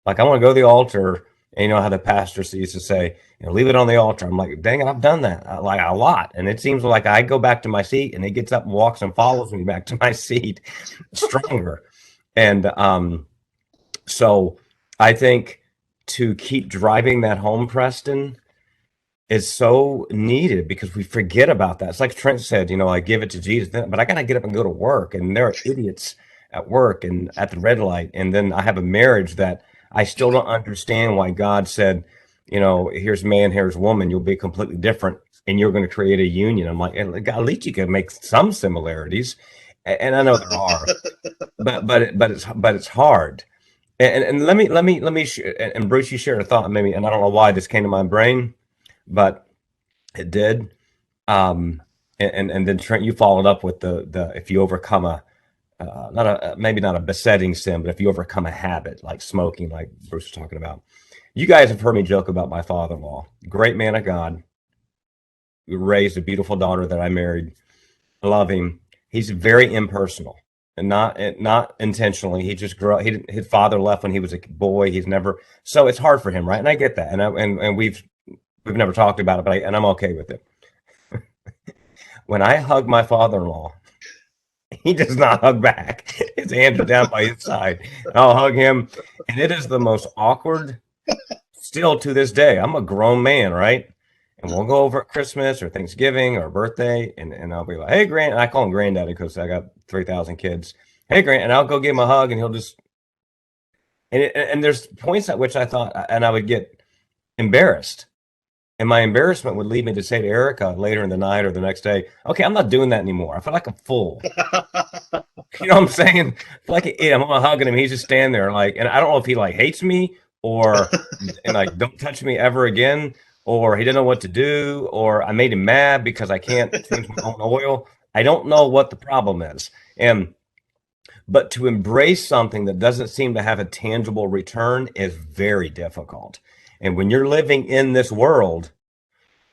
D: Like, I want to go to the altar, and you know how the pastor used to say, you know, leave it on the altar. I'm like, dang it, I've done that like a lot. And it seems like I go back to my seat and he gets up and walks and follows me back to my seat stronger. And so I think to keep driving that home, Preston, is so needed, because we forget about that. It's like Trent said, you know, I give it to Jesus, but I got to get up and go to work. And there are idiots at work and at the red light. And then I have a marriage that I still don't understand why God said, you know, here's man, here's woman, you'll be completely different and you're going to create a union. I'm like, at least you can make some similarities. And I know there are, but it's hard. And let me and Bruce, you shared a thought maybe, and I don't know why this came to my brain, but it did. And then Trent, you followed up with the if you overcome maybe not a besetting sin, but if you overcome a habit like smoking, like Bruce was talking about, You guys have heard me joke about my father-in-law, great man of God, who raised a beautiful daughter that I married. I love him. He's very impersonal and not intentionally. He just grew up. His father left when he was a boy. He's never, so it's hard for him, right? And I get that. And we've never talked about it, but and I'm okay with it. When I hug my father-in-law, he does not hug back. His hands are down by his side. I'll hug him, and it is the most awkward. Still to this day, I'm a grown man, right? And we'll go over at Christmas or Thanksgiving or birthday, and I'll be like, "Hey, Grand," and I call him Granddaddy because I got 3,000 kids. Hey, Grand, and I'll go give him a hug, and he'll just and there's points at which I thought, and I would get embarrassed. And my embarrassment would lead me to say to Erica later in the night or the next day, okay, I'm not doing that anymore. I feel like a fool. You know what I'm saying? I feel like I'm hugging him. He's just standing there like, and I don't know if he like hates me or and like don't touch me ever again, or he didn't know what to do, or I made him mad because I can't change my own oil. I don't know what the problem is. But to embrace something that doesn't seem to have a tangible return is very difficult. And when you're living in this world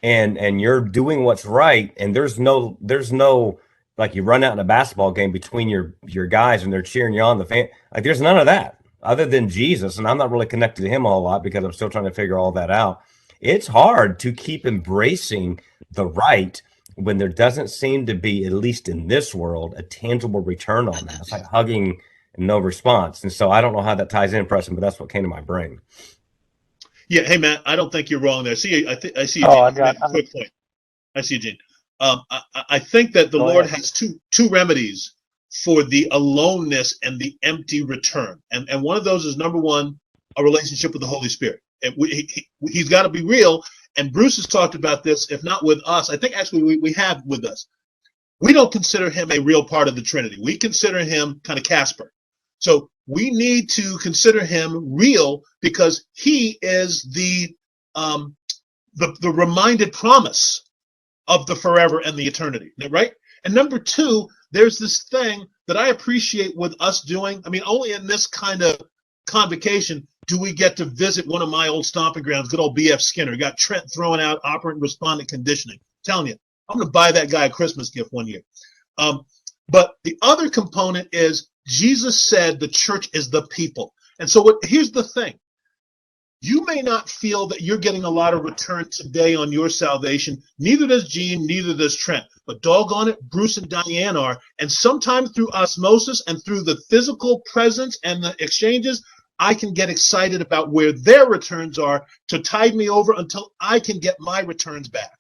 D: and you're doing what's right, and there's no like you run out in a basketball game between your guys and they're cheering you on, the fan, like there's none of that other than Jesus. And I'm not really connected to him a lot because I'm still trying to figure all that out. It's hard to keep embracing the right when there doesn't seem to be, at least in this world, a tangible return on that. It's like hugging and no response. And so I don't know how that ties in, Preston, but that's what came to my brain.
A: Yeah, hey man, I don't think you're wrong there. I see you,
B: Oh,
A: Gene. Quick point. I see you, Gene. I think that the Lord has two remedies for the aloneness and the empty return, and one of those is, number one, a relationship with the Holy Spirit. And he's got to be real. And Bruce has talked about this, if not with us, I think actually we have with us. We don't consider him a real part of the Trinity. We consider him kind of Casper. So we need to consider him real because he is the reminded promise of the forever and the eternity, right? And number two, there's this thing that I appreciate with us doing. I mean, only in this kind of convocation do we get to visit one of my old stomping grounds, good old B.F. Skinner. Got Trent throwing out operant respondent conditioning. I'm telling you, I'm going to buy that guy a Christmas gift one year. But the other component is Jesus said the church is the people. And so here's the thing. You may not feel that you're getting a lot of return today on your salvation. Neither does Gene, neither does Trent. But doggone it, Bruce and Diane are. And sometimes through osmosis and through the physical presence and the exchanges, I can get excited about where their returns are to tide me over until I can get my returns back.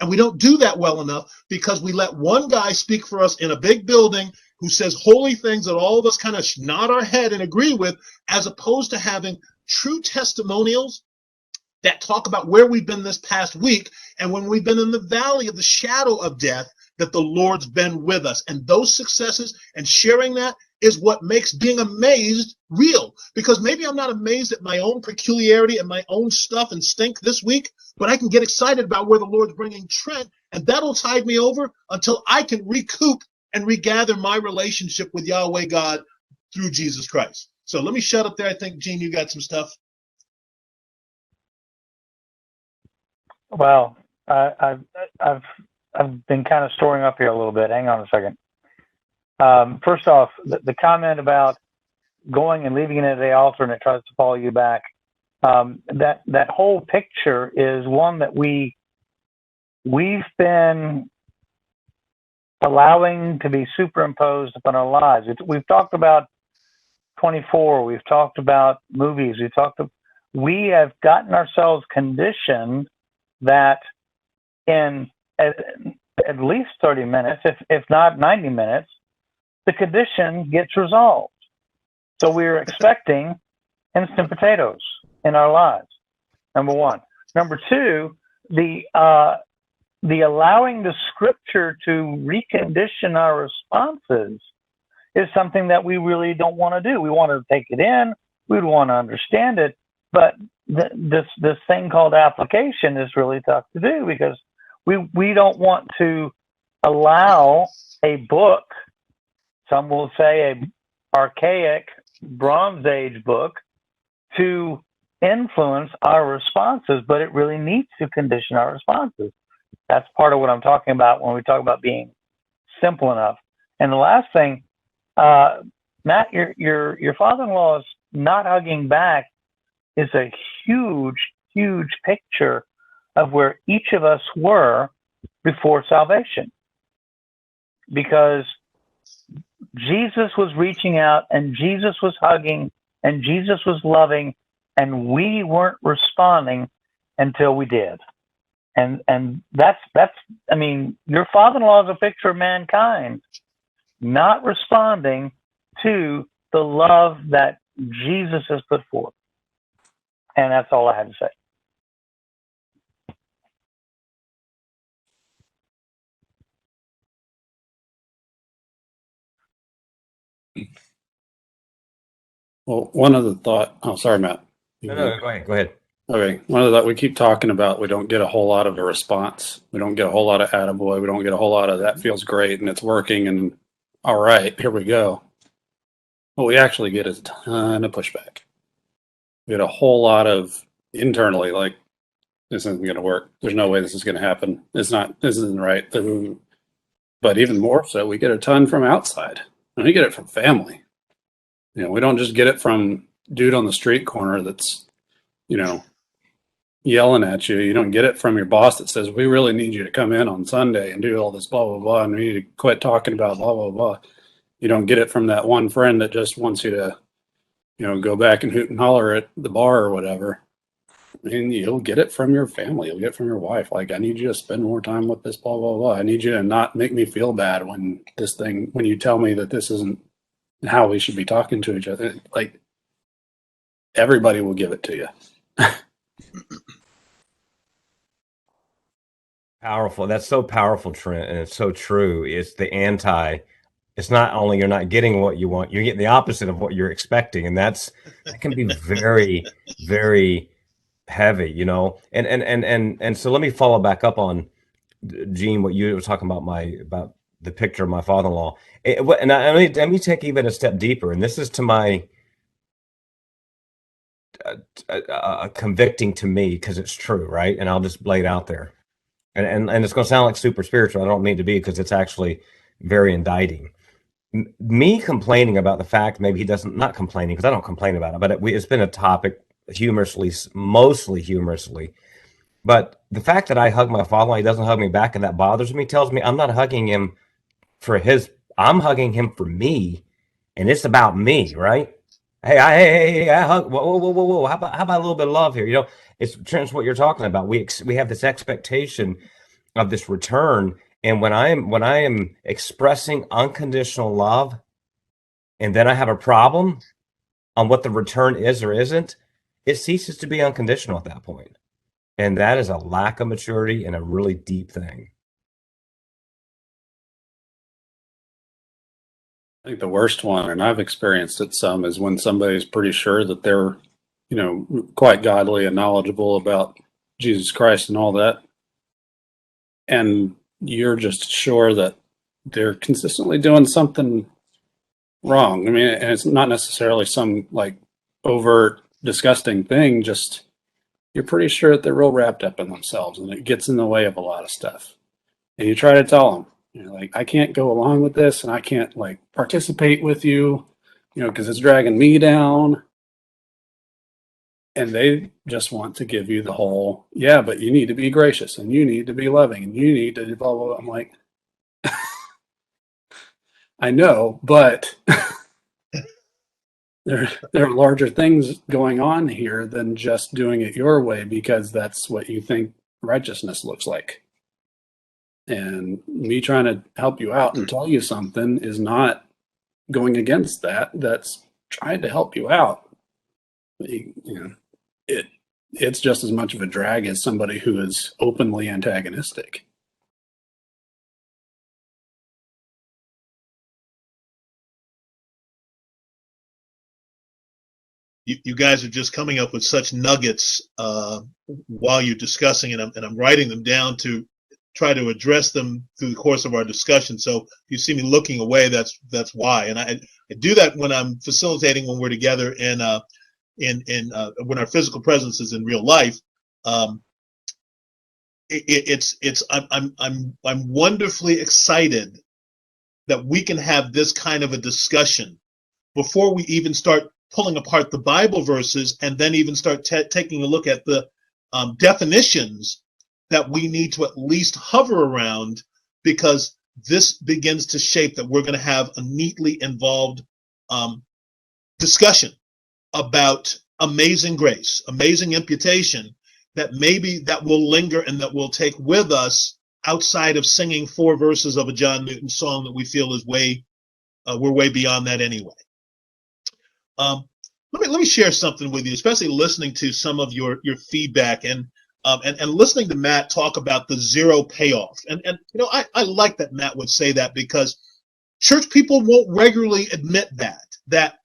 A: And we don't do that well enough because we let one guy speak for us in a big building who says holy things that all of us kind of nod our head and agree with, as opposed to having true testimonials that talk about where we've been this past week and when we've been in the valley of the shadow of death, that the Lord's been with us. And those successes and sharing that is what makes being amazed real. Because maybe I'm not amazed at my own peculiarity and my own stuff and stink this week, but I can get excited about where the Lord's bringing Trent, and that'll tide me over until I can recoup and regather my relationship with Yahweh God through Jesus Christ. So let me shut up there. I think, Gene, you got some stuff.
B: Well, I've been kind of storing up here a little bit. Hang on a second. First off, the comment about going and leaving it at the altar and it tries to follow you back. That whole picture is one that we've been allowing to be superimposed upon our lives. We've talked about 24. We've talked about movies. We have gotten ourselves conditioned that in at least 30 minutes, if not 90 minutes, the condition gets resolved. So we're expecting instant potatoes in our lives, number one. Number two, the allowing the scripture to recondition our responses is something that we really don't want to do. We want to take it in, we want to understand it, but this thing called application is really tough to do because we don't want to allow a book, some will say a archaic Bronze Age book, to influence our responses, but it really needs to condition our responses. That's part of what I'm talking about when we talk about being simple enough. And the last thing, Matt, your father-in-law's not hugging back is a huge, huge picture of where each of us were before salvation. Because Jesus was reaching out, and Jesus was hugging, and Jesus was loving, and we weren't responding until we did. And that's I mean, your father-in-law is a picture of mankind not responding to the love that Jesus has put forth. And that's all I had to say.
C: Well, one of the thought. Oh, sorry, Matt.
D: No, go ahead. Go ahead.
C: Okay. One of the that we keep talking about, we don't get a whole lot of a response. We don't get a whole lot of attaboy. We don't get a whole lot of that feels great and it's working and all right, here we go. What we actually get is a ton of pushback. We get a whole lot of internally, like, this isn't going to work. There's no way this is going to happen. This isn't right. But even more so, we get a ton from outside. And we get it from family. We don't just get it from dude on the street corner that's, yelling at you. You don't get it from your boss that says, we really need you to come in on Sunday and do all this blah, blah, blah, and we need to quit talking about blah, blah, blah. You don't get it from that one friend that just wants you to, go back and hoot and holler at the bar or whatever. And you'll get it from your family. You'll get it from your wife. Like, I need you to spend more time with this blah, blah, blah. I need you to not make me feel bad when you tell me that this isn't how we should be talking to each other. Like, everybody will give it to you.
D: Powerful. That's so powerful, Trent, and it's so true. It's the anti. It's not only you're not getting what you want, you're getting the opposite of what you're expecting, and that can be very, very heavy, And so let me follow back up on Gene, what you were talking about the picture of my father-in-law, and let me take even a step deeper, and this is to my convicting to me because it's true, right? And I'll just lay it out there. And it's going to sound like super spiritual. I don't mean to be, because it's actually very indicting. Me complaining about the fact, maybe he doesn't, not complaining, because I don't complain about it, but it's been a topic humorously, mostly humorously. But the fact that I hug my father, he doesn't hug me back, and that bothers me, tells me I'm not hugging him I'm hugging him for me, and it's about me, right? Hey, I hug. Whoa. How about a little bit of love here? It's Trent's what you're talking about. We have this expectation of this return, and when I am expressing unconditional love, and then I have a problem on what the return is or isn't, it ceases to be unconditional at that point, and that is a lack of maturity and a really deep thing.
C: I think the worst one, and I've experienced it some, is when somebody's pretty sure that they're, quite godly and knowledgeable about Jesus Christ and all that. And you're just sure that they're consistently doing something wrong. I mean, and it's not necessarily some like overt, disgusting thing, just you're pretty sure that they're real wrapped up in themselves and it gets in the way of a lot of stuff. And you try to tell them, like, I can't go along with this and I can't like participate with you, because it's dragging me down. And they just want to give you the whole, yeah, but you need to be gracious and you need to be loving and you need to blah, blah, blah. I'm like, I know, but there are larger things going on here than just doing it your way because that's what you think righteousness looks like. And me trying to help you out and tell you something is not going against that. That's trying to help you out. It's just as much of a drag as somebody who is openly antagonistic.
A: You guys are just coming up with such nuggets while you're discussing, and I'm writing them down to try to address them through the course of our discussion. So if you see me looking away, that's why. And I do that when I'm facilitating, when we're together in when our physical presence is in real life. I'm wonderfully excited that we can have this kind of a discussion before we even start pulling apart the Bible verses, and then even start taking a look at the definitions that we need to at least hover around, because this begins to shape that we're going to have a neatly involved discussion about amazing grace, amazing imputation, that maybe that will linger and that we'll take with us outside of singing 4 verses of a John Newton song that we feel is we're way beyond that anyway. Let me share something with you, especially listening to some of your feedback and listening to Matt talk about the zero payoff. And you know, I like that Matt would say that, because church people won't regularly admit that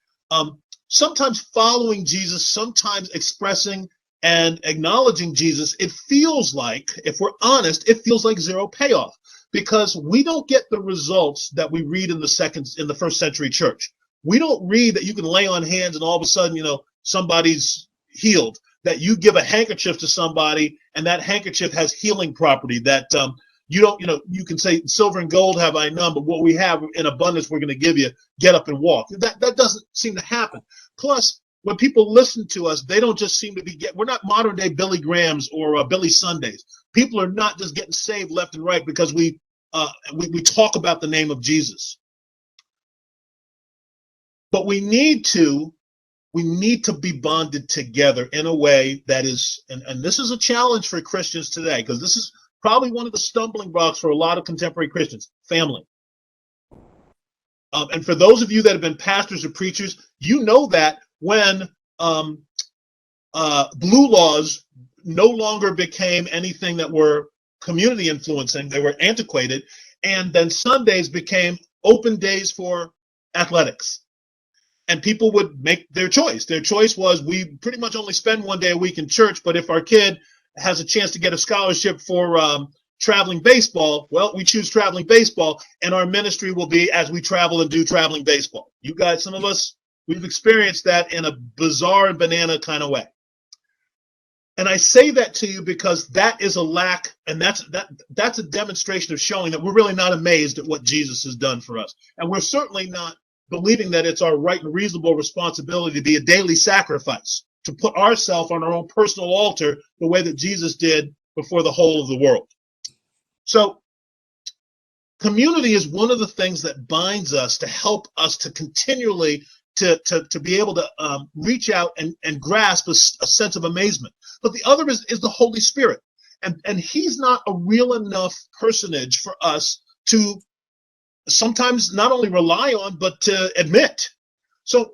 A: sometimes following Jesus, sometimes expressing and acknowledging Jesus, it feels like, if we're honest, it feels like zero payoff, because we don't get the results that we read in the first century church. We don't read that you can lay on hands and all of a sudden, you know, somebody's healed, that you give a handkerchief to somebody and that handkerchief has healing property, that you can say silver and gold have I none, but what we have in abundance we're going to give you. Get up and walk. That doesn't seem to happen. Plus, when people listen to us, they don't just seem to we're not modern day Billy Grahams or Billy Sundays. People are not just getting saved left and right because we talk about the name of Jesus. But we need to be bonded together in a way that is, and this is a challenge for Christians today, because this is probably one of the stumbling blocks for a lot of contemporary Christians: family. And for those of you that have been pastors or preachers, you know that when blue laws no longer became anything that were community influencing, they were antiquated, and then Sundays became open days for athletics. And people would make their choice. Their choice was, we pretty much only spend 1 day a week in church, but if our kid has a chance to get a scholarship for traveling baseball, well, we choose traveling baseball, and our ministry will be as we travel and do traveling baseball. You guys, some of us, we've experienced that in a bizarre and banana kind of way. And I say that to you because that is a lack, and that's a demonstration of showing that we're really not amazed at what Jesus has done for us. And we're certainly not believing that it's our right and reasonable responsibility to be a daily sacrifice, to put ourselves on our own personal altar the way that Jesus did before the whole of the world. So community is one of the things that binds us to help us to continually to be able to reach out and grasp a sense of amazement. But the other is the Holy Spirit. And he's not a real enough personage for us to sometimes not only rely on, but to admit. So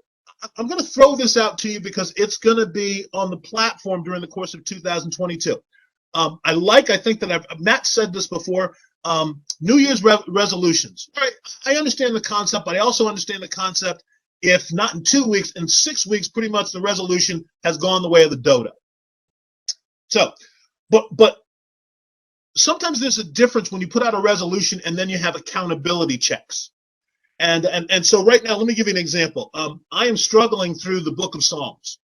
A: I'm going to throw this out to you because it's going to be on the platform during the course of 2022. I think that Matt said this before, New Year's resolutions. All right, I understand the concept, but I also understand the concept, if not in 2 weeks, in 6 weeks, pretty much the resolution has gone the way of the dodo. So, but sometimes there's a difference when you put out a resolution and then you have accountability checks. And so right now, let me give you an example. I am struggling through the book of Psalms.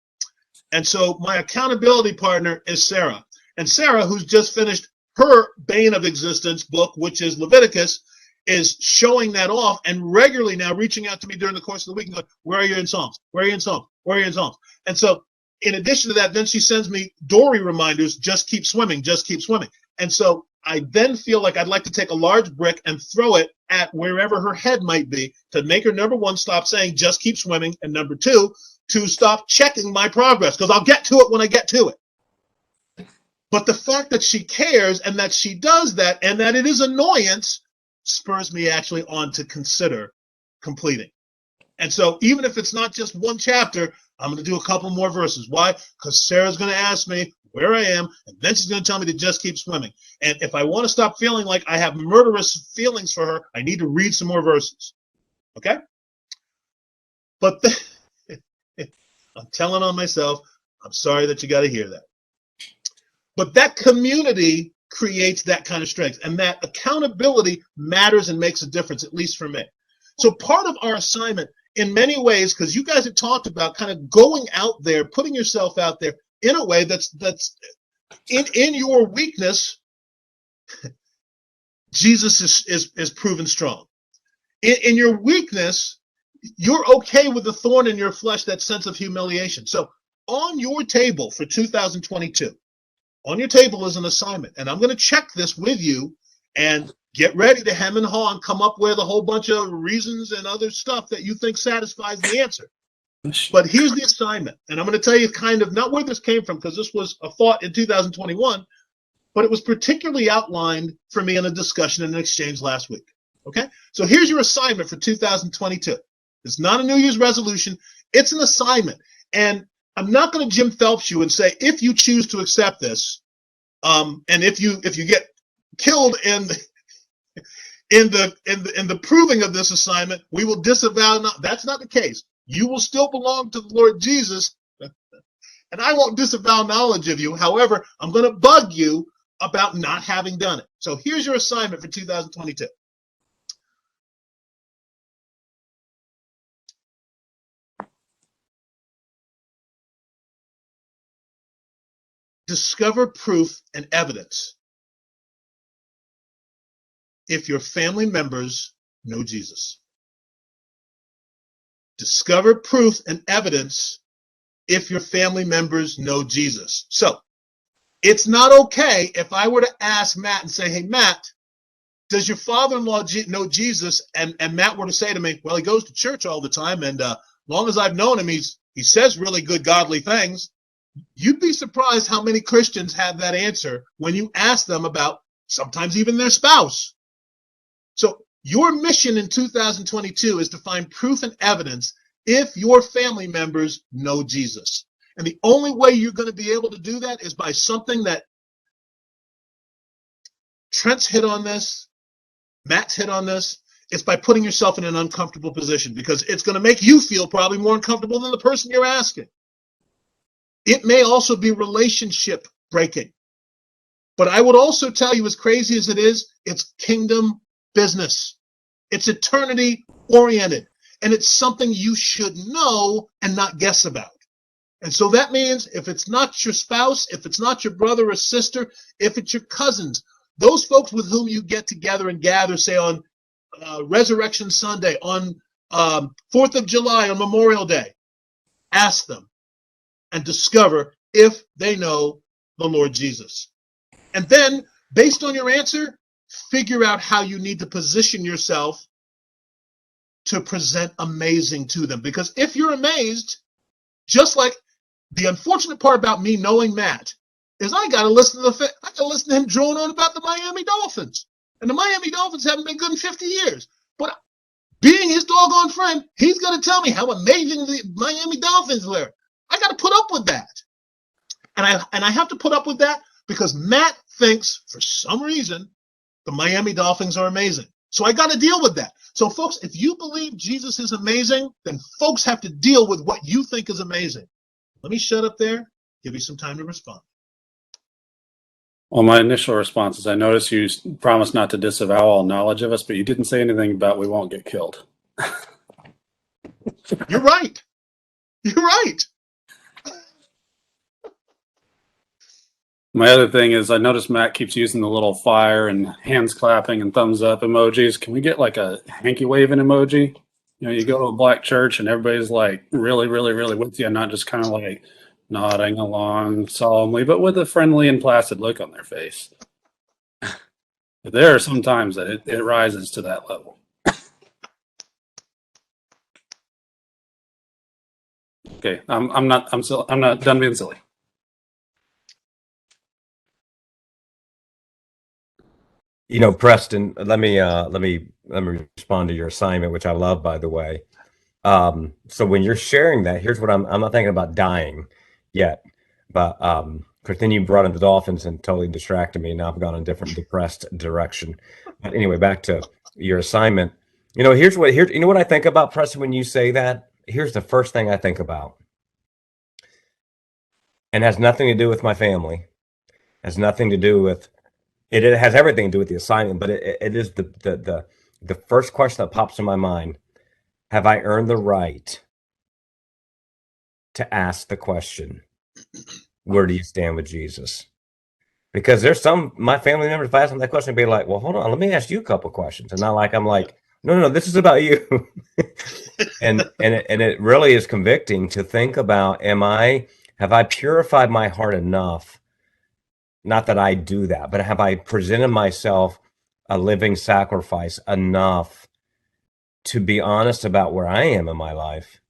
A: And so my accountability partner is Sarah. And Sarah, who's just finished her bane of existence book, which is Leviticus, is showing that off and regularly now reaching out to me during the course of the week and going, where are you in Psalms? Where are you in Psalms? Where are you in Psalms? And so in addition to that, then she sends me Dory reminders, just keep swimming, just keep swimming. And so I then feel like I'd like to take a large brick and throw it at wherever her head might be to make her, number one, stop saying, just keep swimming. And number two, to stop checking my progress, because I'll get to it when I get to it. But the fact that she cares and that she does that and that it is annoyance spurs me actually on to consider completing. And so even if it's not just one chapter, I'm going to do a couple more verses. Why? Because Sarah's going to ask me where I am, and then she's going to tell me to just keep swimming. And if I want to stop feeling like I have murderous feelings for her, I need to read some more verses. Okay? But I'm telling on myself, I'm sorry that you got to hear that. But that community creates that kind of strength, and that accountability matters and makes a difference, at least for me. So part of our assignment in many ways, because you guys have talked about kind of going out there, putting yourself out there in a way that's in your weakness, Jesus is proven strong. In your weakness, you're okay with the thorn in your flesh, that sense of humiliation. So on your table for 2022, on your table is an assignment, and I'm going to check this with you and get ready to hem and haw and come up with a whole bunch of reasons and other stuff that you think satisfies the answer. But here's the assignment, and I'm going to tell you kind of not where this came from, because this was a thought in 2021, but it was particularly outlined for me in a discussion and an exchange last week. Okay? So here's your assignment for 2022. It's not a New Year's resolution. It's an assignment. And I'm not going to Jim Phelps you and say, if you choose to accept this, and if you get killed in the proving of this assignment, we will disavow. That's not the case. You will still belong to the Lord Jesus, and I won't disavow knowledge of you. However, I'm going to bug you about not having done it. So here's your assignment for 2022. Discover proof and evidence if your family members know Jesus. Discover proof and evidence if your family members know Jesus. So it's not okay if I were to ask Matt and say, hey, Matt, does your father-in-law know Jesus? And Matt were to say to me, well, he goes to church all the time, and long as I've known him, he says really good, godly things. You'd be surprised how many Christians have that answer when you ask them about sometimes even their spouse. So your mission in 2022 is to find proof and evidence if your family members know Jesus. And the only way you're going to be able to do that is by something that Trent's hit on this, Matt's hit on this. It's by putting yourself in an uncomfortable position, because it's going to make you feel probably more uncomfortable than the person you're asking. It may also be relationship breaking. But I would also tell you, as crazy as it is, it's kingdom business. It's eternity oriented. And it's something you should know and not guess about. And so that means if it's not your spouse, if it's not your brother or sister, if it's your cousins, those folks with whom you get together and gather, say on Resurrection Sunday, on 4th of July, on Memorial Day, ask them and discover if they know the Lord Jesus. And then, based on your answer, figure out how you need to position yourself to present amazing to them. Because if you're amazed, just like the unfortunate part about me knowing Matt is I got to listen to him drone on about the Miami Dolphins. And the Miami Dolphins haven't been good in 50 years. But being his doggone friend, he's going to tell me how amazing the Miami Dolphins were. I got to put up with that. And I have to put up with that because Matt thinks, for some reason, the Miami Dolphins are amazing. So I got to deal with that. So, folks, if you believe Jesus is amazing, then folks have to deal with what you think is amazing. Let me shut up there, give you some time to respond.
C: Well, my initial response is I noticed you promised not to disavow all knowledge of us, but you didn't say anything about we won't get killed.
A: You're right. You're right.
C: My other thing is I noticed Matt keeps using the little fire and hands clapping and thumbs up emojis. Can we get like a hanky waving emoji? You know, you go to a black church and everybody's like really, really, really with you, not just kind of like nodding along solemnly, but with a friendly and placid look on their face. But there are some times that it rises to that level. Okay, I'm not done being silly.
D: You know, Preston, let me respond to your assignment, which I love, by the way. So when you're sharing that, here's what I'm not thinking about dying yet, but because then you brought in the Dolphins and totally distracted me. Now I've gone in a different depressed direction. But anyway, back to your assignment. You know, you know what I think about, Preston, when you say that? Here's the first thing I think about. And has nothing to do with my family. Has nothing to do with it has everything to do with the assignment, but it is the first question that pops in my mind. have I earned the right to ask the question, where do you stand with Jesus? Because there's some, my family members, if I ask them that question, be like, well, hold on, let me ask you a couple questions. And not like, I'm like, no, this is about you. and it really is convicting to think about, have I purified my heart enough? Not that I do that, but have I presented myself a living sacrifice enough to be honest about where I am in my life,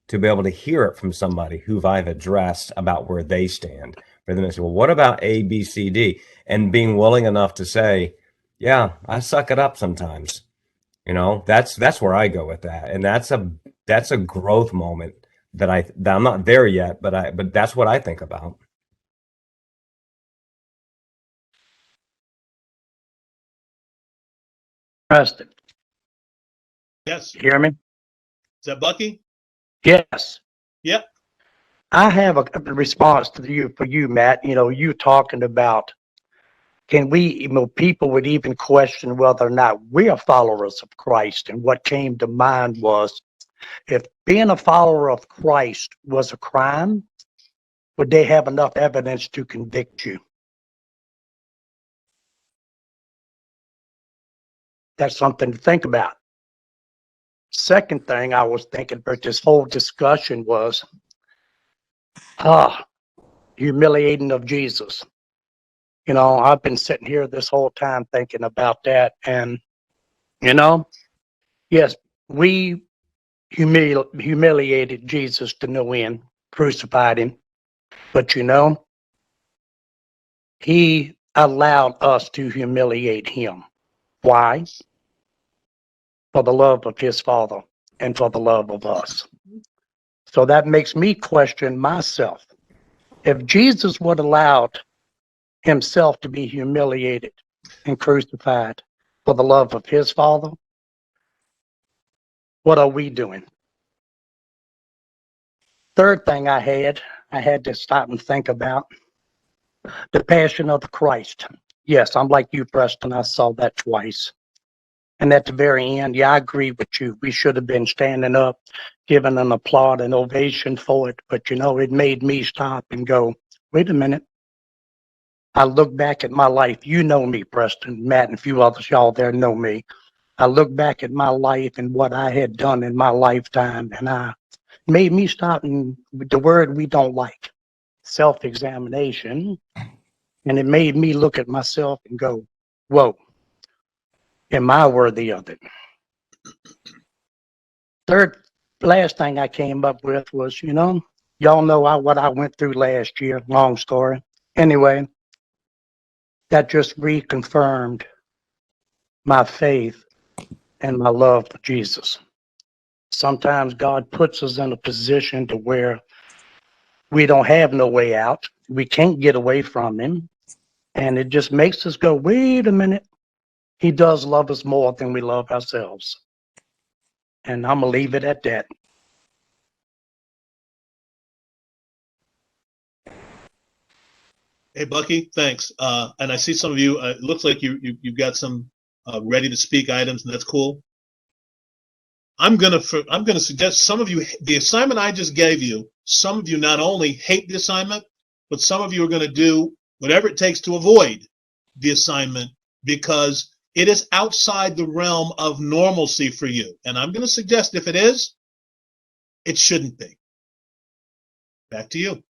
D: to be able to hear it from somebody who I've addressed about where they stand, for them to say, well, what about A, B, C, D? And being willing enough to say, yeah, I suck it up sometimes. You know, that's where I go with that. And that's a growth moment that I'm not there yet, but that's what I think about.
F: Preston,
A: Yes.
F: you hear me?
A: Is that Bucky?
F: Yes.
A: Yep.
F: I have a response to you for you, Matt. You know, you talking about can we, people would even question whether or not we are followers of Christ. And what came to mind was, if being a follower of Christ was a crime, would they have enough evidence to convict you? That's something to think about. Second thing I was thinking about this whole discussion was, humiliating of Jesus. You know, I've been sitting here this whole time thinking about that. And, you know, yes, we humiliated Jesus to no end, crucified him. But, you know, he allowed us to humiliate him. Why? For the love of his Father and for the love of us. So that makes me question myself. If Jesus would allow himself to be humiliated and crucified for the love of his Father, what are we doing? Third thing I had to stop and think about the Passion of the Christ. Yes, I'm like you, Preston. I saw that twice. And at the very end, yeah, I agree with you. We should have been standing up, giving an applaud and ovation for it. But, you know, it made me stop and go, wait a minute. I look back at my life. You know me, Preston, Matt, and a few others, y'all there know me. I look back at my life and what I had done in my lifetime, and I made me stop and the word we don't like, self-examination. And it made me look at myself and go, whoa, am I worthy of it? Last thing I came up with was, you know, y'all know what I went through last year, long story. Anyway, that just reconfirmed my faith and my love for Jesus. Sometimes God puts us in a position to where we don't have no way out. We can't get away from him. And it just makes us go, wait a minute. He does love us more than we love ourselves. And I'm going to leave it at that.
A: Hey, Bucky, thanks. And I see some of you. It looks like you've got some ready to speak items, and that's cool. I'm gonna suggest some of you, the assignment I just gave you. Some of you not only hate the assignment, but some of you are going to do whatever it takes to avoid the assignment because it is outside the realm of normalcy for you. And I'm going to suggest if it is, it shouldn't be. Back to you.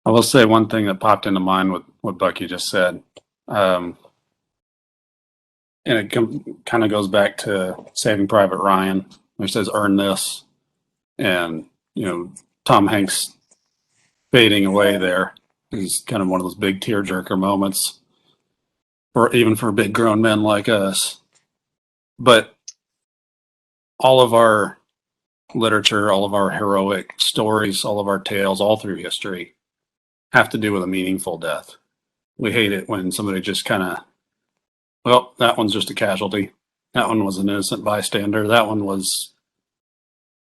C: I will say one thing that popped into mind with what Bucky just said. And it kind of goes back to Saving Private Ryan. He says, earn this. And, you know, Tom Hanks fading away there is kind of one of those big tearjerker moments, even for big grown men like us. But all of our literature, all of our heroic stories, all of our tales, all through history have to do with a meaningful death. We hate it when somebody just kind of, well, that one's just a casualty. That one was an innocent bystander. That one was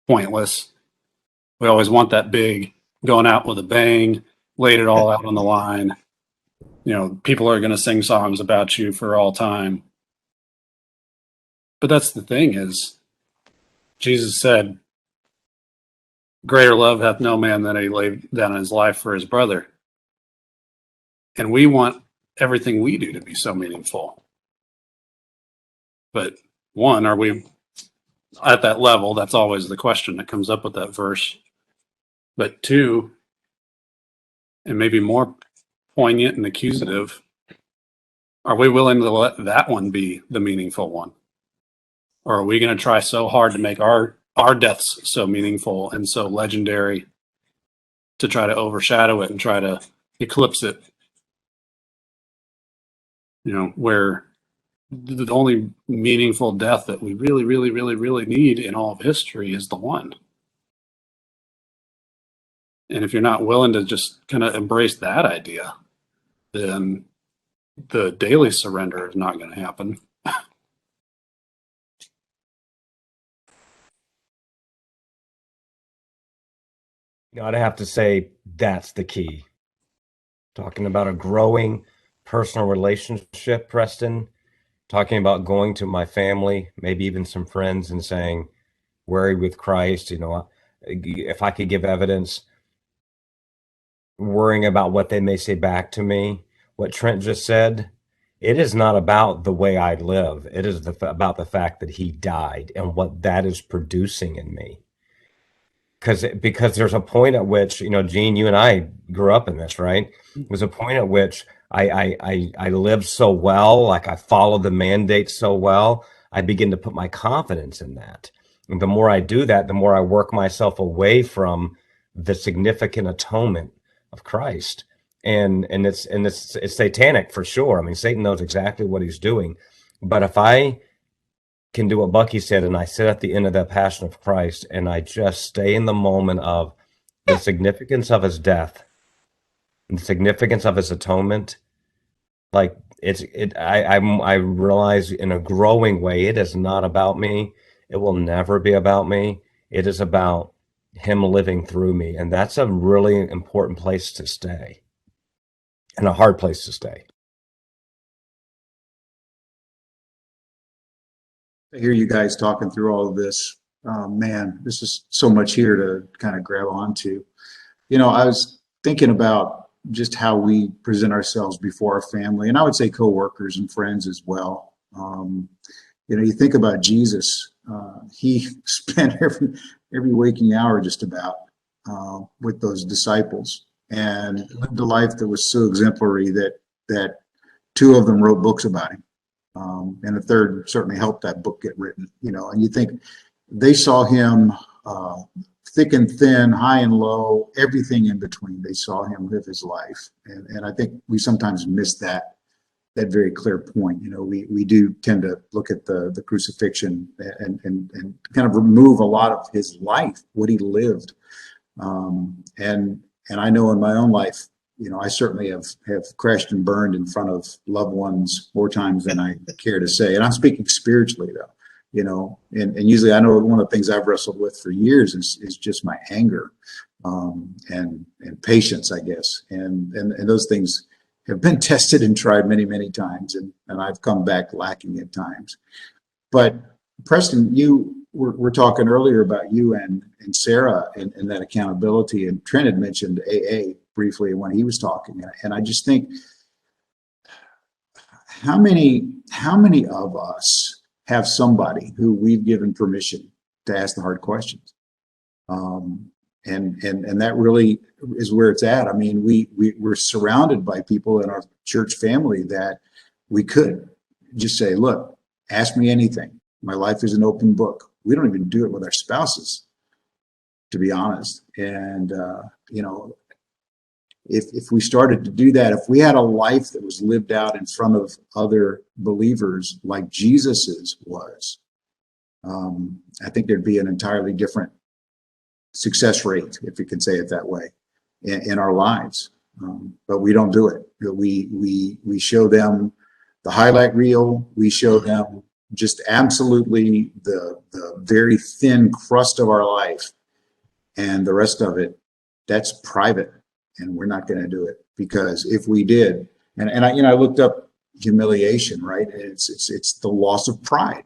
C: pointless. We always want that big, going out with a bang, laid it all out on the line. people are going to sing songs about you for all time. But that's the thing is, Jesus said, greater love hath no man than he laid down his life for his brother. And we want everything we do to be so meaningful. But one, are we at that level? That's always the question that comes up with that verse. But two, and maybe more poignant and accusative, are we willing to let that one be the meaningful one? Or are we going to try so hard to make our deaths so meaningful and so legendary to try to overshadow it and try to eclipse it? Where the only meaningful death that we really, really, really, really need in all of history is the one. And if you're not willing to just kind of embrace that idea, then the daily surrender is not going to happen.
D: I'd have to say that's the key. Talking about a growing personal relationship, Preston, talking about going to my family, maybe even some friends, and saying, where are you with Christ? If I could give evidence, worrying about what they may say back to me. What Trent just said, it is not about the way I live. It is about the fact that he died and what that is producing in me. Because there's a point at which, Gene, you and I grew up in this, right? There's a point at which I lived so well, like I followed the mandate so well, I begin to put my confidence in that. And the more I do that, the more I work myself away from the significant atonement of Christ. And it's satanic for sure. I mean, Satan knows exactly what he's doing. But if I can do what Bucky said, and I sit at the end of that passion of Christ, and I just stay in the moment of the significance of his death and the significance of his atonement, like I realize in a growing way, it is not about me. It will never be about me. It is about him living through me. And that's a really important place to stay and a hard place to stay.
E: I hear you guys talking through all of this. Man, this is so much here to kind of grab onto. I was thinking about just how we present ourselves before our family, and I would say coworkers and friends as well. You think about Jesus. He spent every waking hour just about with those disciples, and lived a life that was so exemplary that two of them wrote books about him. And a third certainly helped that book get written, and you think they saw him thick and thin, high and low, everything in between. They saw him live his life. And I think we sometimes miss that very clear point. We do tend to look at the crucifixion and kind of remove a lot of his life, what he lived. And I know in my own life, I certainly have crashed and burned in front of loved ones more times than I care to say. And I'm speaking spiritually, though, and usually I know one of the things I've wrestled with for years is just my anger and patience, I guess. And those things have been tested and tried many, many times. And I've come back lacking at times. But Preston, we're talking earlier about you and Sarah and that accountability. And Trent had mentioned AA briefly when he was talking. And I just think, how many of us have somebody who we've given permission to ask the hard questions? And that really is where it's at. I mean, we're surrounded by people in our church family that we could just say, look, ask me anything. My life is an open book. We don't even do it with our spouses, to be honest. And, if we started to do that, if we had a life that was lived out in front of other believers like Jesus's was, I think there'd be an entirely different success rate, if you can say it that way, in our lives. But we don't do it. We show them the highlight reel. We show them just absolutely the very thin crust of our life, and the rest of it, that's private. And we're not going to do it, because if we did, And I looked up humiliation, right? It's the loss of pride.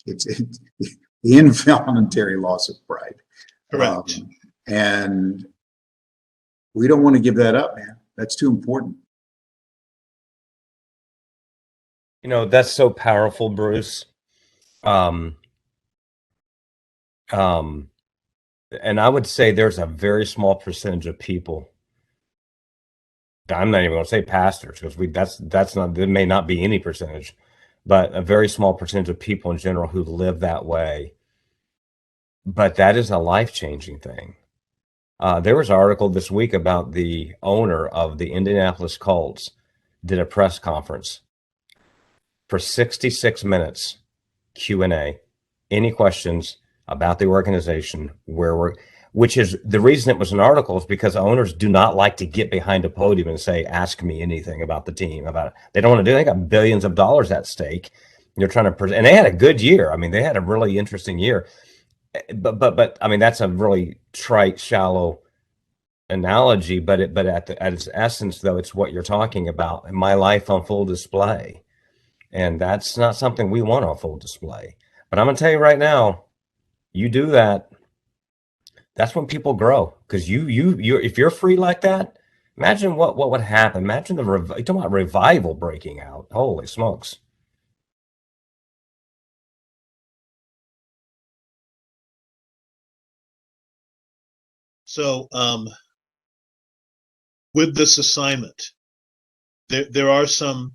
E: It's the involuntary loss of pride.
A: Correct.
E: And we don't want to give that up, man. That's too important.
D: That's so powerful, Bruce. Um, and I would say there's a very small percentage of people. I'm not even going to say pastors because that's not, there may not be any percentage, but a very small percentage of people in general who live that way. But that is a life-changing thing. There was an article this week about the owner of the Indianapolis Colts did a press conference for 66 minutes, Q&A, any questions about the organization, which is the reason it was an article is because owners do not like to get behind a podium and say, ask me anything about the team, about it. They don't want to do it. They got billions of dollars at stake. They're trying to present, and they had a good year. I mean, they had a really interesting year. But I mean, that's a really trite, shallow analogy, but at its essence, though, it's what you're talking about. My life on full display. And that's not something we want on full display. But I'm going to tell you right now, you do that, that's when people grow. Because if you're free like that, imagine what would happen. Imagine you're talking about revival breaking out. Holy smokes.
A: So, with this assignment, there are some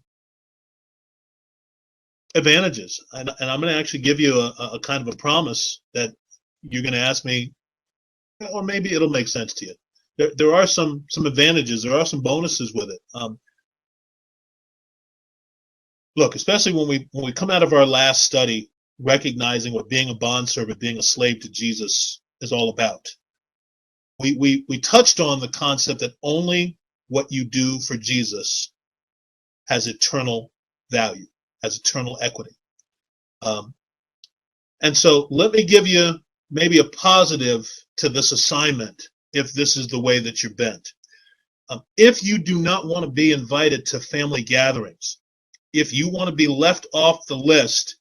A: advantages, and I'm going to actually give you a kind of a promise that you're going to ask me, or maybe it'll make sense to you. There are some advantages. There are some bonuses with it. Look, especially when we come out of our last study, recognizing what being a bondservant, being a slave to Jesus is all about. We touched on the concept that only what you do for Jesus has eternal value, has eternal equity. And so let me give you maybe a positive to this assignment if this is the way that you're bent. If you do not want to be invited to family gatherings, if you want to be left off the list,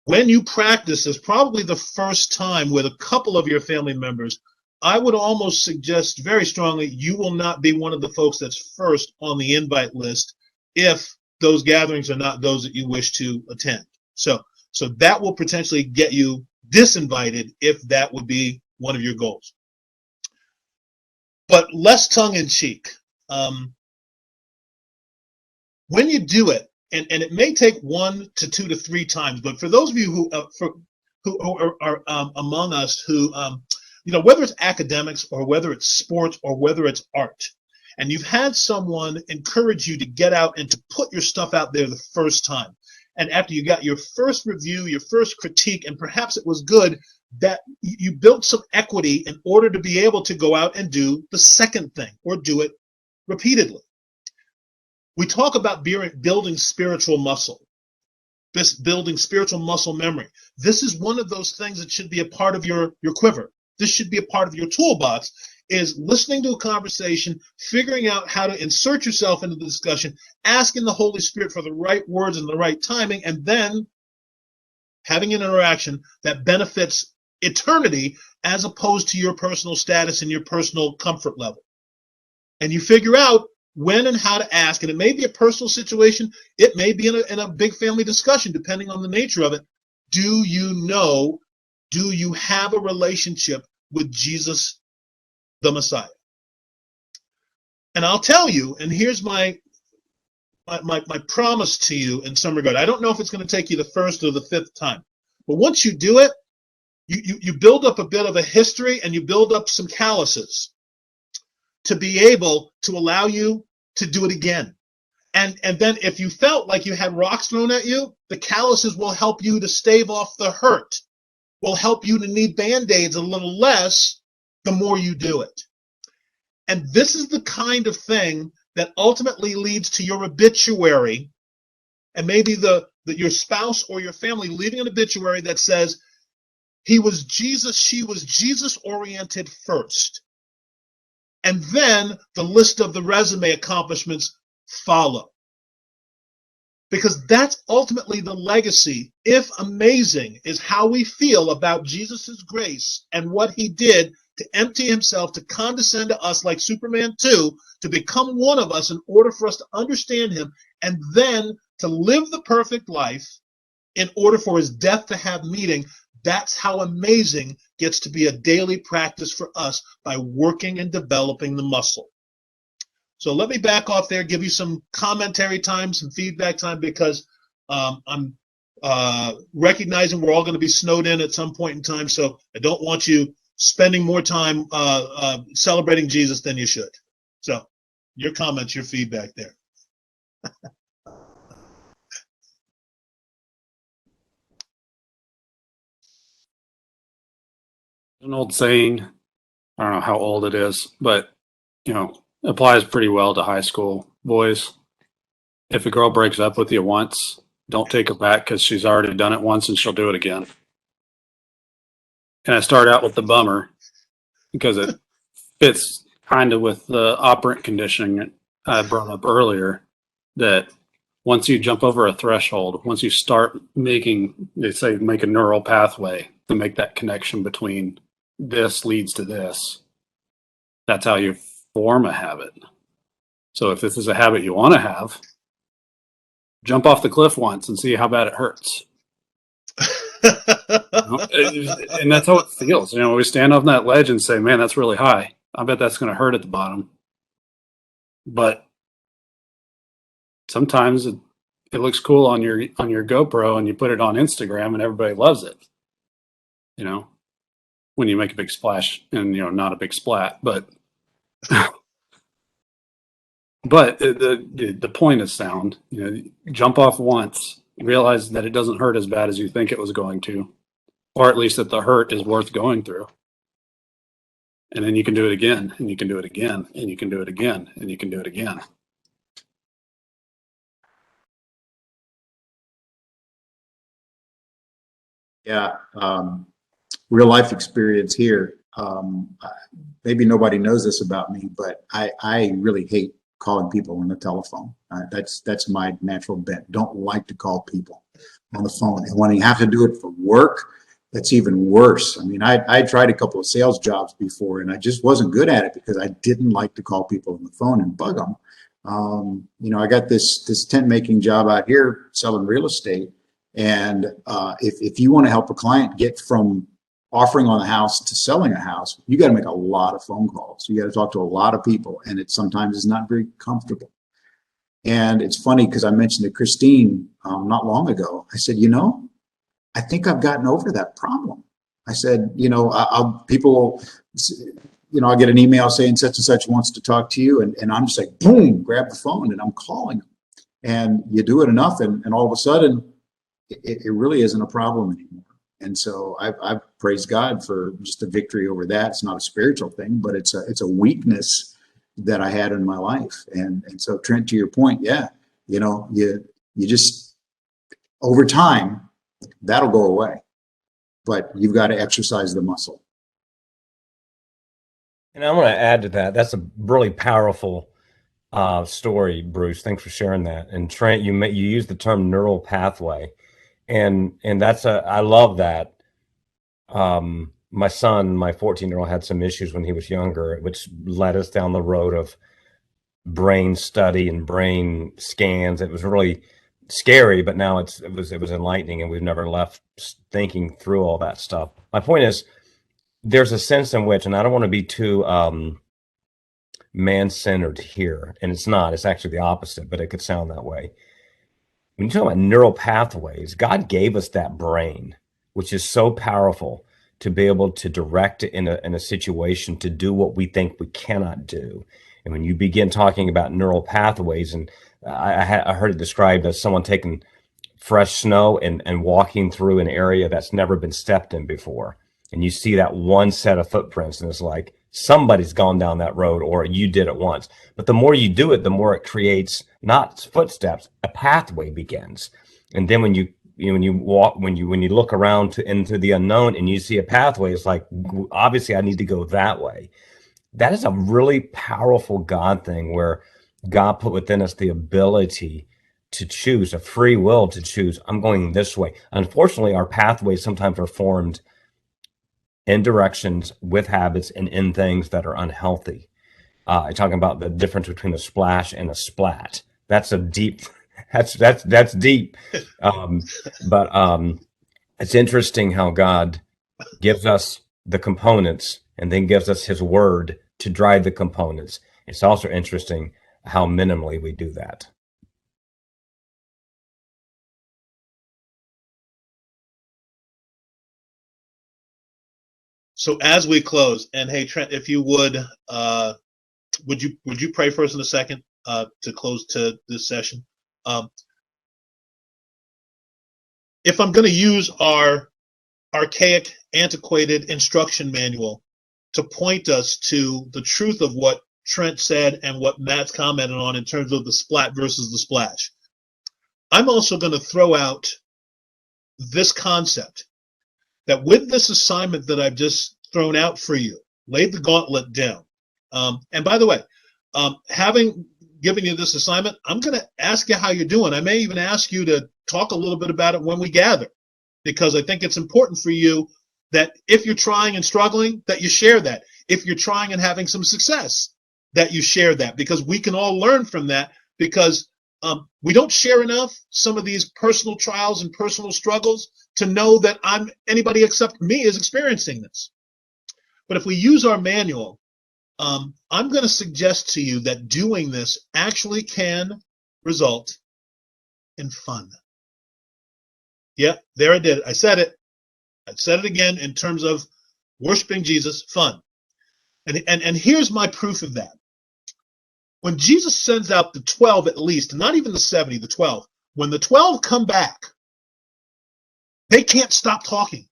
A: when you practice this, probably the first time with a couple of your family members, I would almost suggest very strongly you will not be one of the folks that's first on the invite list if those gatherings are not those that you wish to attend. So that will potentially get you disinvited if that would be one of your goals. But less tongue-in-cheek. When you do it, and it may take 1 to 2 to 3 times, but for those of you who are among us who, whether it's academics or whether it's sports or whether it's art, and you've had someone encourage you to get out and to put your stuff out there the first time, and after you got your first review, your first critique, and perhaps it was good, that you built some equity in order to be able to go out and do the second thing or do it repeatedly. We talk about building spiritual muscle, building spiritual muscle memory. This is one of those things that should be a part of your quiver. This should be a part of your toolbox, is listening to a conversation, figuring out how to insert yourself into the discussion, asking the Holy Spirit for the right words and the right timing, and then having an interaction that benefits eternity as opposed to your personal status and your personal comfort level. And you figure out when and how to ask, and it may be a personal situation, it may be in a big family discussion, depending on the nature of it. Do you have a relationship with Jesus, the Messiah? And I'll tell you, and here's my promise to you in some regard. I don't know if it's going to take you the first or the fifth time, but once you do it, you build up a bit of a history and you build up some calluses to be able to allow you to do it again. And then if you felt like you had rocks thrown at you, the calluses will help you to stave off the hurt, will help you to need Band-Aids a little less the more you do it. And this is the kind of thing that ultimately leads to your obituary, and maybe your spouse or your family leaving an obituary that says, she was Jesus oriented first. And then the list of the resume accomplishments follow. Because that's ultimately the legacy, if amazing, is how we feel about Jesus's grace and what he did to empty himself, to condescend to us like Superman 2, to become one of us in order for us to understand him, and then to live the perfect life in order for his death to have meaning. That's how amazing gets to be a daily practice for us by working and developing the muscle. So let me back off there, give you some commentary time, some feedback time, because I'm recognizing we're all going to be snowed in at some point in time. So I don't want you spending more time celebrating Jesus than you should. So your comments, your feedback there.
C: An old saying, I don't know how old it is, but applies pretty well to high school boys. If a girl breaks up with you once, don't take her back because she's already done it once and she'll do it again. And I start out with the bummer because it fits kind of with the operant conditioning I brought up earlier, that once you jump over a threshold, once you start making, they say, make a neural pathway to make that connection between this leads to this, that's how you form a habit. So if this is a habit you want to have, jump off the cliff once and see how bad it hurts. And that's how it feels. We stand on that ledge and say, man, that's really high. I bet that's going to hurt at the bottom. But sometimes it looks cool on your GoPro and you put it on Instagram and everybody loves it. When you make a big splash and, not a big splat, but but the point is sound. Jump off once, realize that it doesn't hurt as bad as you think it was going to, or at least that the hurt is worth going through. And then you can do it again, and you can do it again, and you can do it again, and you can do it again.
E: Yeah, real life experience here. Maybe nobody knows this about me, but I really hate calling people on the telephone. That's my natural bent. Don't like to call people on the phone. And when you have to do it for work, that's even worse. I mean, I tried a couple of sales jobs before, and I just wasn't good at it because I didn't like to call people on the phone and bug them. I got this tent making job out here selling real estate. And if you want to help a client get from offering on a house to selling a house, you got to make a lot of phone calls. You got to talk to a lot of people, and it sometimes is not very comfortable. And it's funny because I mentioned to Christine not long ago. I said, I think I've gotten over that problem. I said, I'll get an email saying such and such wants to talk to you, and I'm just like, boom, grab the phone and I'm calling them. And you do it enough, and all of a sudden, it really isn't a problem anymore. And so I've praised God for just a victory over that. It's not a spiritual thing, but it's a weakness that I had in my life. And so Trent, to your point, yeah, you just over time that'll go away, but you've got to exercise the muscle.
D: And I want to add to that. That's a really powerful story, Bruce. Thanks for sharing that. And Trent, you used the term neural pathway. And that's I love that. My son, my 14-year-old, had some issues when he was younger, which led us down the road of brain study and brain scans. It was really scary, but now it was enlightening, and we've never left thinking through all that stuff. My point is, there's a sense in which, and I don't want to be too man-centered here, and it's not. It's actually the opposite, but it could sound that way. When you talk about neural pathways, God gave us that brain, which is so powerful to be able to direct it in a situation to do what we think we cannot do. And when you begin talking about neural pathways, and I heard it described as someone taking fresh snow and walking through an area that's never been stepped in before. And you see that one set of footprints, and it's like somebody's gone down that road, or you did it once. But the more you do it, the more it creates not footsteps, a pathway begins. And then when you look around into the unknown and you see a pathway, it's like, obviously I need to go that way. That is a really powerful God thing, where God put within us the ability to choose, a free will to choose. I'm going this way. Unfortunately, our pathways sometimes are formed in directions with habits and in things that are unhealthy. I'm talking about the difference between a splash and a splat. That's a deep. That's deep. But it's interesting how God gives us the components and then gives us His Word to drive the components. It's also interesting how minimally we do that.
A: So as we close, and hey Trent, if you would you pray first in a second to close to this session? If I'm going to use our archaic, antiquated instruction manual to point us to the truth of what Trent said and what Matt's commented on in terms of the splat versus the splash, I'm also going to throw out this concept that with this assignment that I've just thrown out for you, laid the gauntlet down. And by the way, having given you this assignment, I'm going to ask you how you're doing. I may even ask you to talk a little bit about it when we gather, because I think it's important for you that if you're trying and struggling, that you share that. If you're trying and having some success, that you share that, because we can all learn from that, because we don't share enough some of these personal trials and personal struggles to know that anybody except me is experiencing this. But if we use our manual, I'm going to suggest to you that doing this actually can result in fun. Yeah, there I did it. I said it. I said it again in terms of worshiping Jesus, fun. And here's my proof of that. When Jesus sends out the 12 at least, not even the 70, the 12, when the 12 come back, they can't stop talking.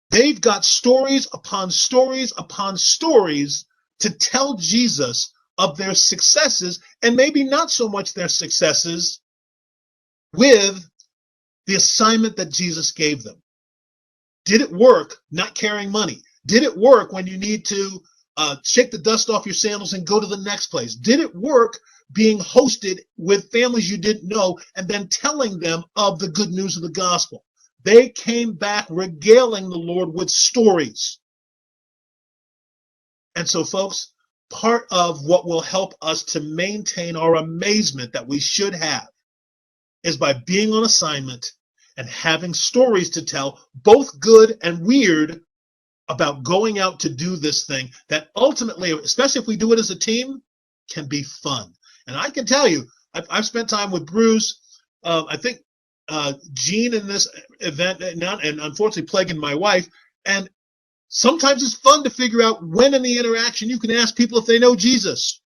A: They've got stories upon stories upon stories to tell Jesus of their successes, and maybe not so much their successes, with the assignment that Jesus gave them. Did it work not carrying money? Did it work when you need to shake the dust off your sandals and go to the next place? Did it work being hosted with families you didn't know and then telling them of the good news of the gospel? They came back regaling the Lord with stories. And so, folks, part of what will help us to maintain our amazement that we should have is by being on assignment and having stories to tell, both good and weird, about going out to do this thing that ultimately, especially if we do it as a team, can be fun. And I can tell you, I've spent time with Bruce. I think Gene in this event, and unfortunately plaguing my wife. And sometimes it's fun to figure out when in the interaction you can ask people if they know Jesus,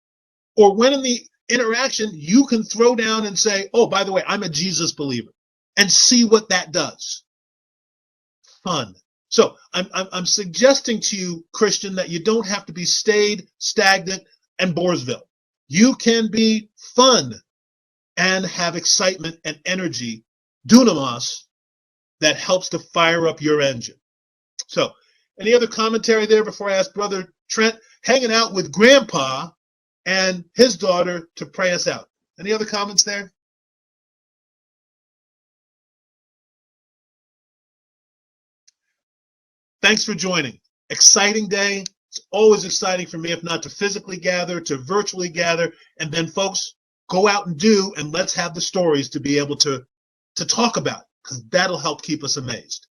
A: or when in the interaction you can throw down and say, oh, by the way, I'm a Jesus believer, and see what that does. Fun. So I'm suggesting to you, Christian, that you don't have to be stagnant, and Boresville. You can be fun and have excitement and energy, dunamos, that helps to fire up your engine. So, any other commentary there before I ask Brother Trent, hanging out with Grandpa and his daughter, to pray us out? Any other comments there? Thanks for joining. Exciting day. It's always exciting for me, if not to physically gather, to virtually gather. And then, folks, go out and do, and let's have the stories to be able to talk about, because that'll help keep us amazed.